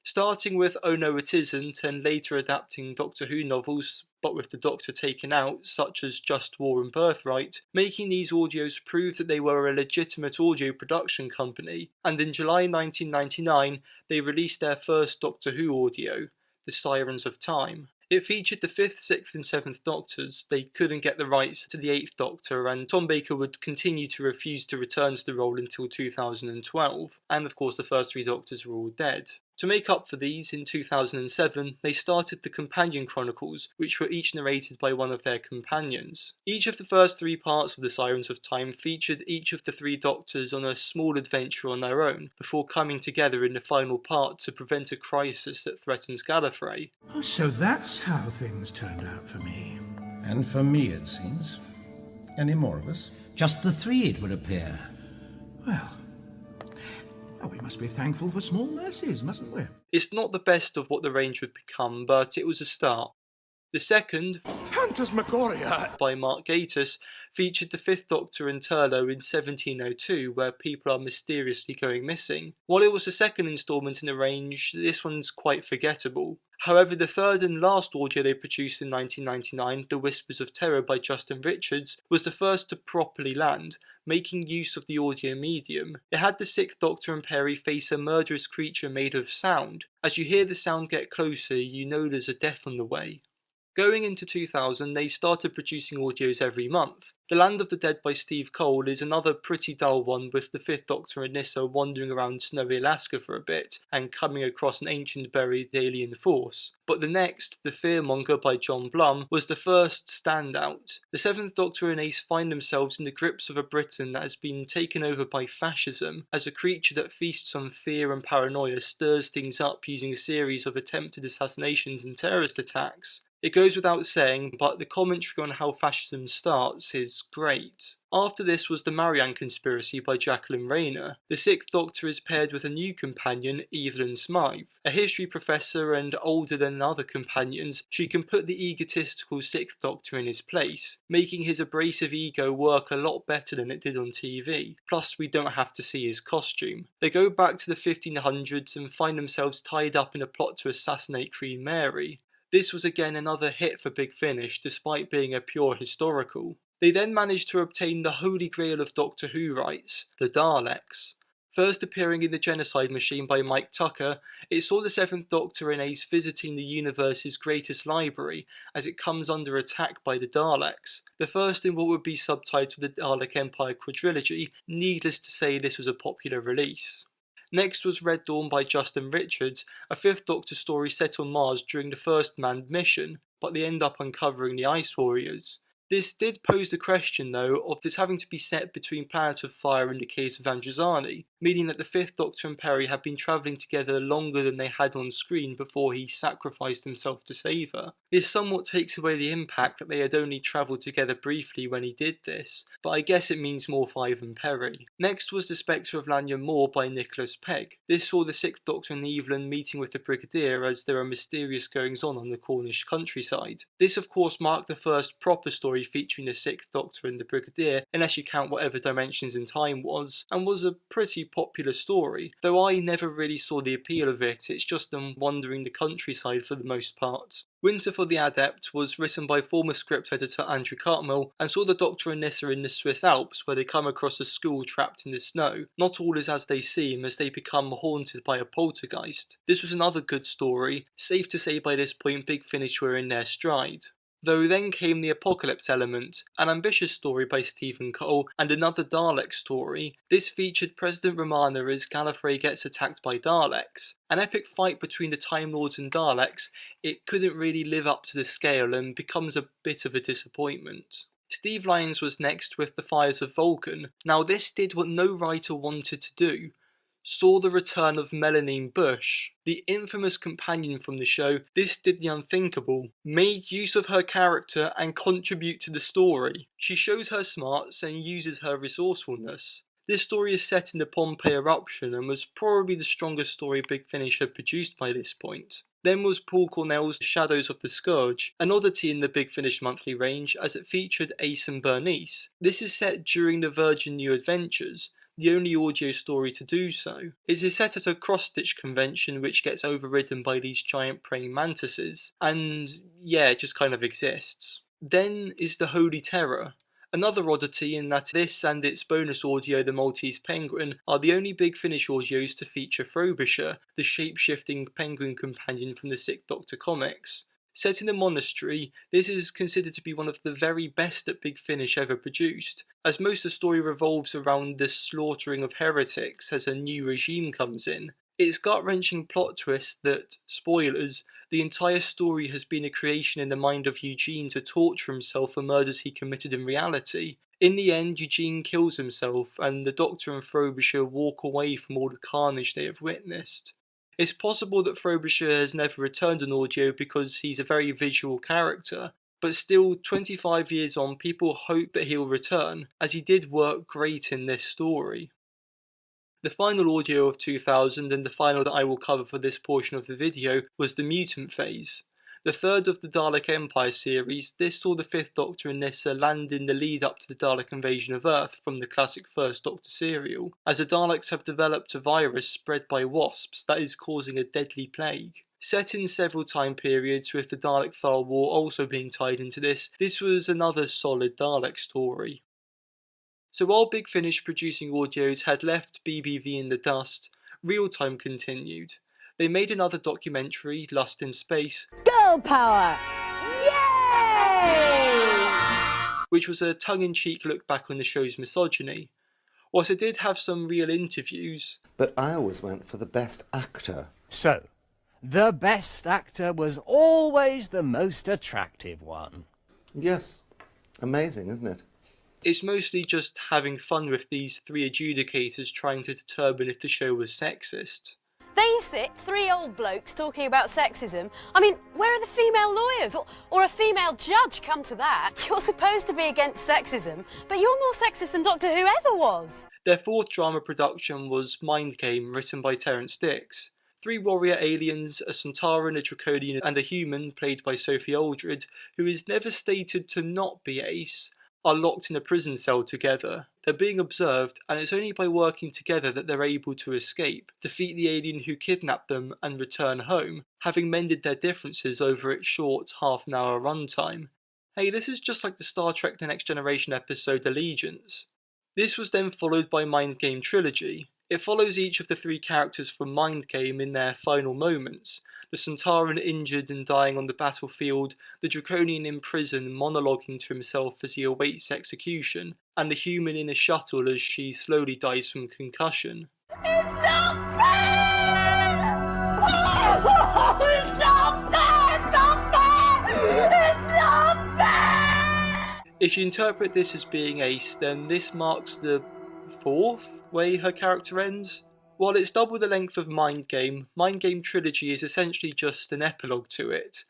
Starting with Oh No It Isn't and later adapting Doctor Who novels, but with the Doctor taken out, such as Just War and Birthright, making these audios prove that they were a legitimate audio production company, and in July 1999 they released their first Doctor Who audio, The Sirens of Time. It featured the 5th, 6th and 7th Doctors. They couldn't get the rights to the 8th Doctor, and Tom Baker would continue to refuse to return to the role until 2012, and of course the first 3 Doctors were all dead. To make up for these, in 2007, they started the Companion Chronicles, which were each narrated by one of their companions. Each of the first 3 parts of the Sirens of Time featured each of the 3 Doctors on a small adventure on their own, before coming together in the final part to prevent a crisis that threatens Gallifrey. Oh, so that's how things turned out for me. And for me, it seems. Any more of us? Just the 3, it would appear. Well, we must be thankful for small mercies, mustn't we? It's not the best of what the range would become, but it was a start. The second, Phantasmagoria, by Mark Gatiss, featured the 5th Doctor and Turlough in 1702, where people are mysteriously going missing. While it was the second instalment in the range, this one's quite forgettable. However, the third and last audio they produced in 1999, The Whispers of Terror by Justin Richards, was the first to properly land, making use of the audio medium. It had the 6th Doctor and Perry face a murderous creature made of sound. As you hear the sound get closer, you know there's a death on the way. Going into 2000, they started producing audios every month. The Land of the Dead by Steve Cole is another pretty dull one, with the 5th Doctor and Nyssa wandering around snowy Alaska for a bit and coming across an ancient buried alien force. But the next, The Fearmonger by John Blum, was the first standout. The 7th Doctor and Ace find themselves in the grips of a Britain that has been taken over by fascism, as a creature that feasts on fear and paranoia stirs things up using a series of attempted assassinations and terrorist attacks. It goes without saying, but the commentary on how fascism starts is great. After this was The Marianne Conspiracy by Jacqueline Rayner. The 6th Doctor is paired with a new companion, Evelyn Smythe. A history professor and older than other companions, she can put the egotistical 6th Doctor in his place, making his abrasive ego work a lot better than it did on TV. Plus, we don't have to see his costume. They go back to the 1500s and find themselves tied up in a plot to assassinate Queen Mary. This was again another hit for Big Finish, despite being a pure historical. They then managed to obtain the holy grail of Doctor Who rights, the Daleks. First appearing in The Genocide Machine by Mike Tucker, it saw the 7th Doctor and Ace visiting the universe's greatest library as it comes under attack by the Daleks. The first in what would be subtitled the Dalek Empire Quadrilogy. Needless to say, this was a popular release. Next was Red Dawn by Justin Richards, a 5th Doctor story set on Mars during the first manned mission, but they end up uncovering the Ice Warriors. This did pose the question, though, of this having to be set between Planet of Fire and the Caves of Androzani. meaning that the Fifth Doctor and Peri had been travelling together longer than they had on screen before he sacrificed himself to save her. This somewhat takes away the impact that they had only travelled together briefly when he did this, but I guess it means more for Ivan and Peri. Next was The Spectre of Lanyon Moor by Nicholas Pegg. This saw the Sixth Doctor and Evelyn meeting with the Brigadier as there are mysterious goings-on the Cornish countryside. This of course marked the first proper story featuring the Sixth Doctor and the Brigadier, unless you count whatever Dimensions in Time was, and was a pretty popular story, though I never really saw the appeal of it. It's just them wandering the countryside for the most part. Winter for the Adept was written by former script editor Andrew Cartmel and saw the Doctor and Nyssa in the Swiss Alps where they come across a school trapped in the snow. Not all is as they seem as they become haunted by a poltergeist. This was another good story. Safe to say by this point Big Finish were in their stride. Though then came the Apocalypse element, an ambitious story by Stephen Cole, and another Dalek story. This featured President Romana as Gallifrey gets attacked by Daleks. An epic fight between the Time Lords and Daleks, it couldn't really live up to the scale and becomes a bit of a disappointment. Steve Lyons was next with The Fires of Vulcan. Now this did what no writer wanted to do. Saw the return of Melanine Bush. The infamous companion from the show, this did the unthinkable, made use of her character and contribute to the story. She shows her smarts and uses her resourcefulness. This story is set in the Pompeii eruption and was probably the strongest story Big Finish had produced by this point. Then was Paul Cornell's Shadows of the Scourge, an oddity in the Big Finish monthly range as it featured Ace and Bernice. This is set during the Virgin New Adventures, the only audio story to do so. It is set at a cross-stitch convention which gets overridden by these giant praying mantises, and yeah, it just kind of exists. Then is The Holy Terror, another oddity in that this and its bonus audio, The Maltese Penguin, are the only Big Finish audios to feature Frobisher, the shape-shifting penguin companion from the Sixth Doctor comics. Set in a monastery, this is considered to be one of the very best that Big Finish ever produced, as most of the story revolves around the slaughtering of heretics as a new regime comes in. Its gut-wrenching plot twist that, spoilers, the entire story has been a creation in the mind of Eugene to torture himself for murders he committed in reality. In the end, Eugene kills himself, and the Doctor and Frobisher walk away from all the carnage they have witnessed. It's possible that Frobisher has never returned an audio because he's a very visual character, but still 25 years on people hope that he'll return, as he did work great in this story. The final audio of 2000, and the final that I will cover for this portion of the video, was the Mutant Phase. The third of the Dalek Empire series, this saw the Fifth Doctor and Nyssa land in the lead up to the Dalek invasion of Earth from the classic First Doctor serial, as the Daleks have developed a virus spread by wasps that is causing a deadly plague. Set in several time periods with the Dalek-Thal War also being tied into this was another solid Dalek story. So while Big Finish producing audios had left BBV in the dust, Reeltime continued. They made another documentary, Lust in Space, Girl power! Yay! which was a tongue-in-cheek look back on the show's misogyny. Whilst it did have some real interviews, but I always went for the best actor. So, the best actor was always the most attractive one. Yes. Amazing, isn't it? it's mostly just having fun with these three adjudicators trying to determine if the show was sexist. They sit, three old blokes talking about sexism. I mean, where are the female lawyers? Or a female judge, come to that? You're supposed to be against sexism, but you're more sexist than Doctor Who ever was. Their fourth drama production was Mindgame, written by Terrance Dicks. Three warrior aliens, a Centauran, a Draconian, and a human, played by Sophie Aldred, who is never stated to not be Ace, are locked in a prison cell together. They're being observed, and it's only by working together that they're able to escape, defeat the alien who kidnapped them, and return home, having mended their differences over its short half-an-hour runtime. Hey, this is just like the Star Trek The Next Generation episode Allegiance. This was then followed by Mindgame Trilogy. It follows each of the three characters from Mindgame in their final moments. The Centauran injured and dying on the battlefield, the Draconian in prison monologuing to himself as he awaits execution, and the human in a shuttle as she slowly dies from concussion. It's not fair! Oh, it's not fair! It's not fair! It's not fair! If you interpret this as being Ace, then this marks the fourth way her character ends? While it's double the length of Mindgame, Mindgame Trilogy is essentially just an epilogue to it.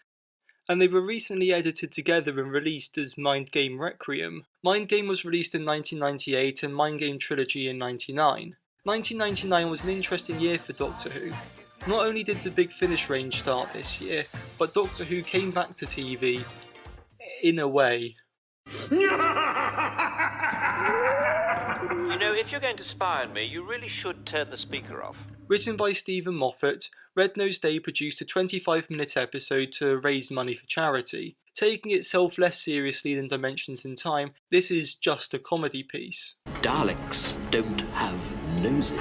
And they were recently edited together and released as Mindgame Requiem. Mindgame was released in 1998 and Mindgame Trilogy in 1999. 1999 was an interesting year for Doctor Who. Not only did the Big Finish range start this year, but Doctor Who came back to TV, in a way. You know, if you're going to spy on me, you really should turn the speaker off. Written by Stephen Moffat, Red Nose Day produced a 25-minute episode to raise money for charity. Taking itself less seriously than Dimensions in Time, this is just a comedy piece. Daleks don't have noses.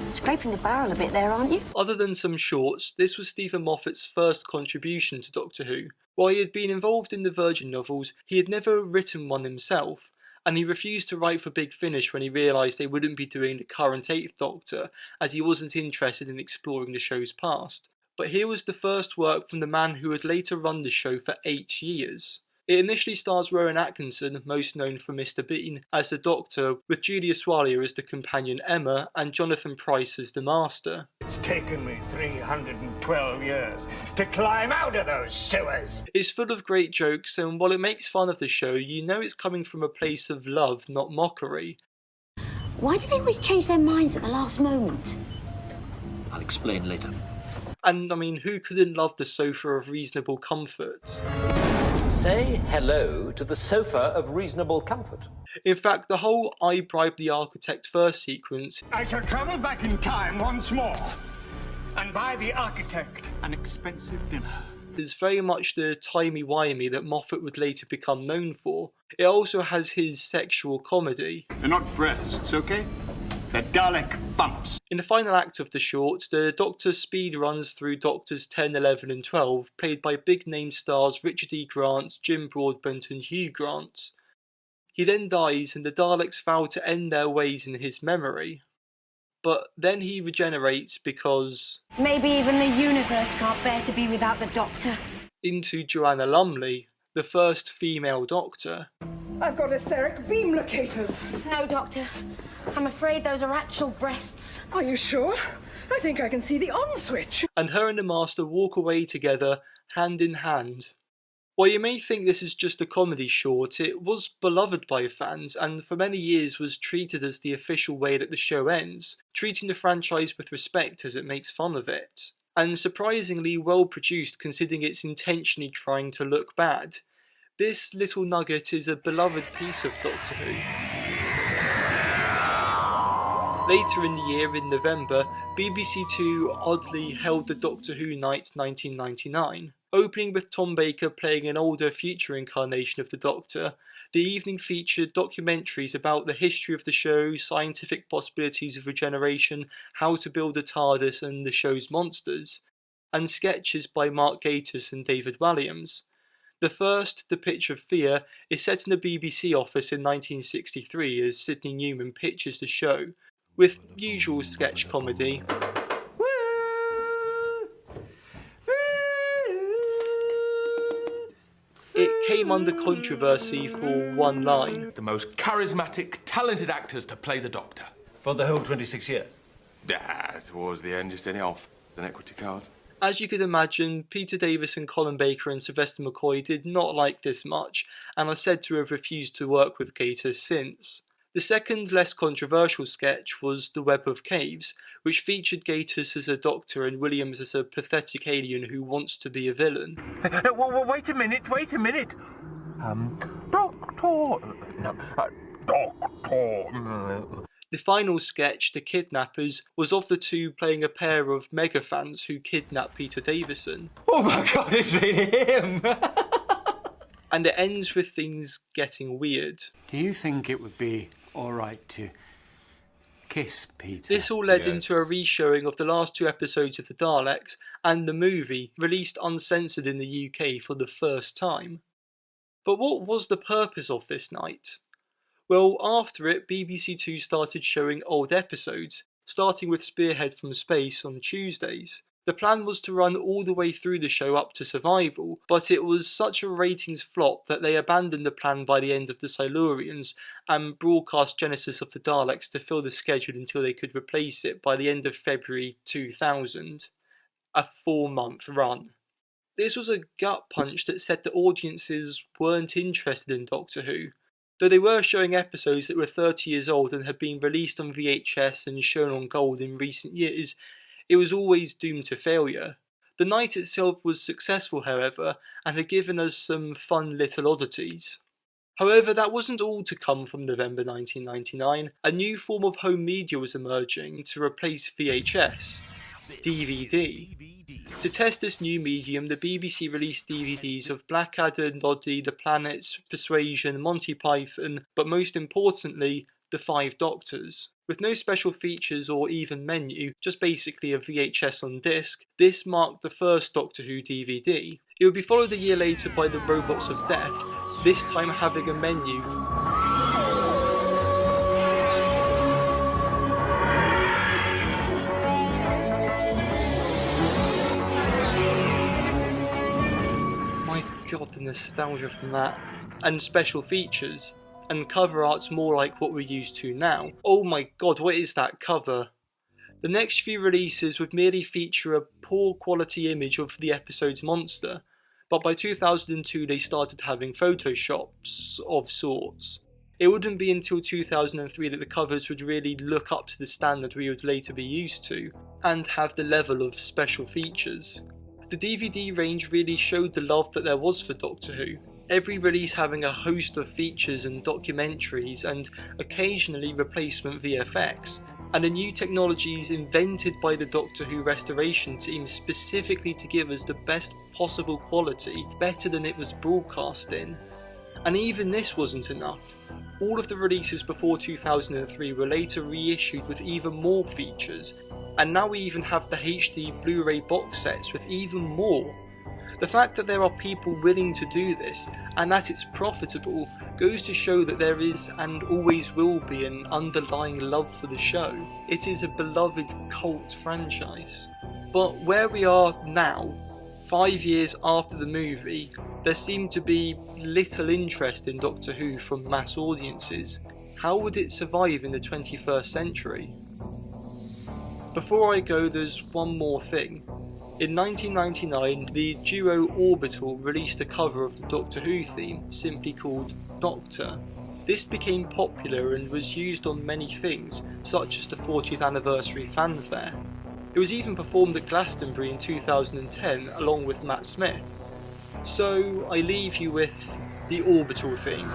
Scraping the barrel a bit there, aren't you? Other than some shorts, this was Stephen Moffat's first contribution to Doctor Who. While he had been involved in the Virgin novels, he had never written one himself, and he refused to write for Big Finish when he realised they wouldn't be doing the current 8th Doctor, as he wasn't interested in exploring the show's past. But here was the first work from the man who would later run the show for 8 years. It initially stars Rowan Atkinson, most known for Mr. Bean, as the Doctor, with Julia Swallier as the companion Emma, and Jonathan Pryce as the Master. It's taken me 312 years to climb out of those sewers. It's full of great jokes, and while it makes fun of the show, you know it's coming from a place of love, not mockery. Why do they always change their minds at the last moment? I'll explain later. And I mean, who couldn't love the sofa of reasonable comfort? Say hello to the sofa of reasonable comfort. In fact, the whole I bribed the architect first sequence, I shall travel back in time once more and buy the architect an expensive dinner, is very much the timey-wimey that Moffat would later become known for. It also has his sexual comedy. They're not breasts, okay? They're Dalek bumps. In the final act of the short, the Doctor speed runs through Doctors 10, 11 and 12, played by big-name stars Richard E. Grant, Jim Broadbent and Hugh Grant. He then dies and the Daleks vow to end their ways in his memory. But then he regenerates because... Maybe even the universe can't bear to be without the Doctor. Into Joanna Lumley, the first female Doctor. I've got etheric beam locators. No, Doctor. I'm afraid those are actual breasts. Are you sure? I think I can see the on switch. And her and the Master walk away together, hand in hand. While you may think this is just a comedy short, it was beloved by fans and for many years was treated as the official way that the show ends, treating the franchise with respect as it makes fun of it. And surprisingly well produced considering it's intentionally trying to look bad. This little nugget is a beloved piece of Doctor Who. Later in the year, in November, BBC2 oddly held the Doctor Who Night 1999. Opening with Tom Baker playing an older future incarnation of the Doctor, the evening featured documentaries about the history of the show, scientific possibilities of regeneration, how to build a TARDIS and the show's monsters, and sketches by Mark Gatiss and David Walliams. The first, The Pitch of Fear, is set in a BBC office in 1963 as Sidney Newman pitches the show, with usual sketch comedy. It came under controversy for one line. The most charismatic, talented actors to play the Doctor. For the whole 26 years? Yeah, towards the end, just any off an equity card. As you could imagine, Peter Davison, Colin Baker and Sylvester McCoy did not like this much, and are said to have refused to work with Gatiss since. The second, less controversial sketch was The Web of Caves, which featured Gatiss as a doctor and Williams as a pathetic alien who wants to be a villain. Wait a minute. Doctor. The final sketch, The Kidnappers, was of the two playing a pair of mega fans who kidnap Peter Davison. Oh my God, it's really him! And it ends with things getting weird. Do you think it would be alright to kiss Peter? This all led into a re-showing of the last two episodes of The Daleks and the movie, released uncensored in the UK for the first time. But what was the purpose of this night? Well, after it, BBC2 started showing old episodes, starting with Spearhead from Space on Tuesdays. The plan was to run all the way through the show up to Survival, but it was such a ratings flop that they abandoned the plan by the end of the Silurians and broadcast Genesis of the Daleks to fill the schedule until they could replace it by the end of February 2000. A 4-month run. This was a gut punch that said that audiences weren't interested in Doctor Who. Though they were showing episodes that were 30 years old and had been released on VHS and shown on Gold in recent years, it was always doomed to failure. The night itself was successful, however, and had given us some fun little oddities. However, that wasn't all to come from November 1999. A new form of home media was emerging to replace VHS, DVD. To test this new medium, the BBC released DVDs of Blackadder, Noddy, The Planets, Persuasion, Monty Python, but most importantly, The Five Doctors. With no special features or even menu, just basically a VHS on disc, this marked the first Doctor Who DVD. It would be followed a year later by The Robots of Death, this time having a menu. My god, the nostalgia from that. And special features. And cover art's more like what we're used to now. Oh my god, what is that cover? The next few releases would merely feature a poor quality image of the episode's monster, but by 2002 they started having photoshops of sorts. It wouldn't be until 2003 that the covers would really look up to the standard we would later be used to, and have the level of special features. The DVD range really showed the love that there was for Doctor Who. Every release having a host of features and documentaries and occasionally replacement VFX, and the new technologies invented by the Doctor Who restoration team specifically to give us the best possible quality, better than it was broadcast in. And even this wasn't enough. All of the releases before 2003 were later reissued with even more features, and now we even have the HD Blu-ray box sets with even more. The fact that there are people willing to do this, and that it's profitable, goes to show that there is and always will be an underlying love for the show. It is a beloved cult franchise. But where we are now, 5 years after the movie, there seemed to be little interest in Doctor Who from mass audiences. How would it survive in the 21st century? Before I go, there's one more thing. In 1999, the duo Orbital released a cover of the Doctor Who theme, simply called Doctor. This became popular and was used on many things, such as the 40th anniversary fanfare. It was even performed at Glastonbury in 2010 along with Matt Smith. So I leave you with the Orbital theme.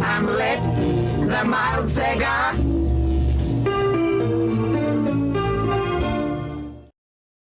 Hamlet, the mild cigar.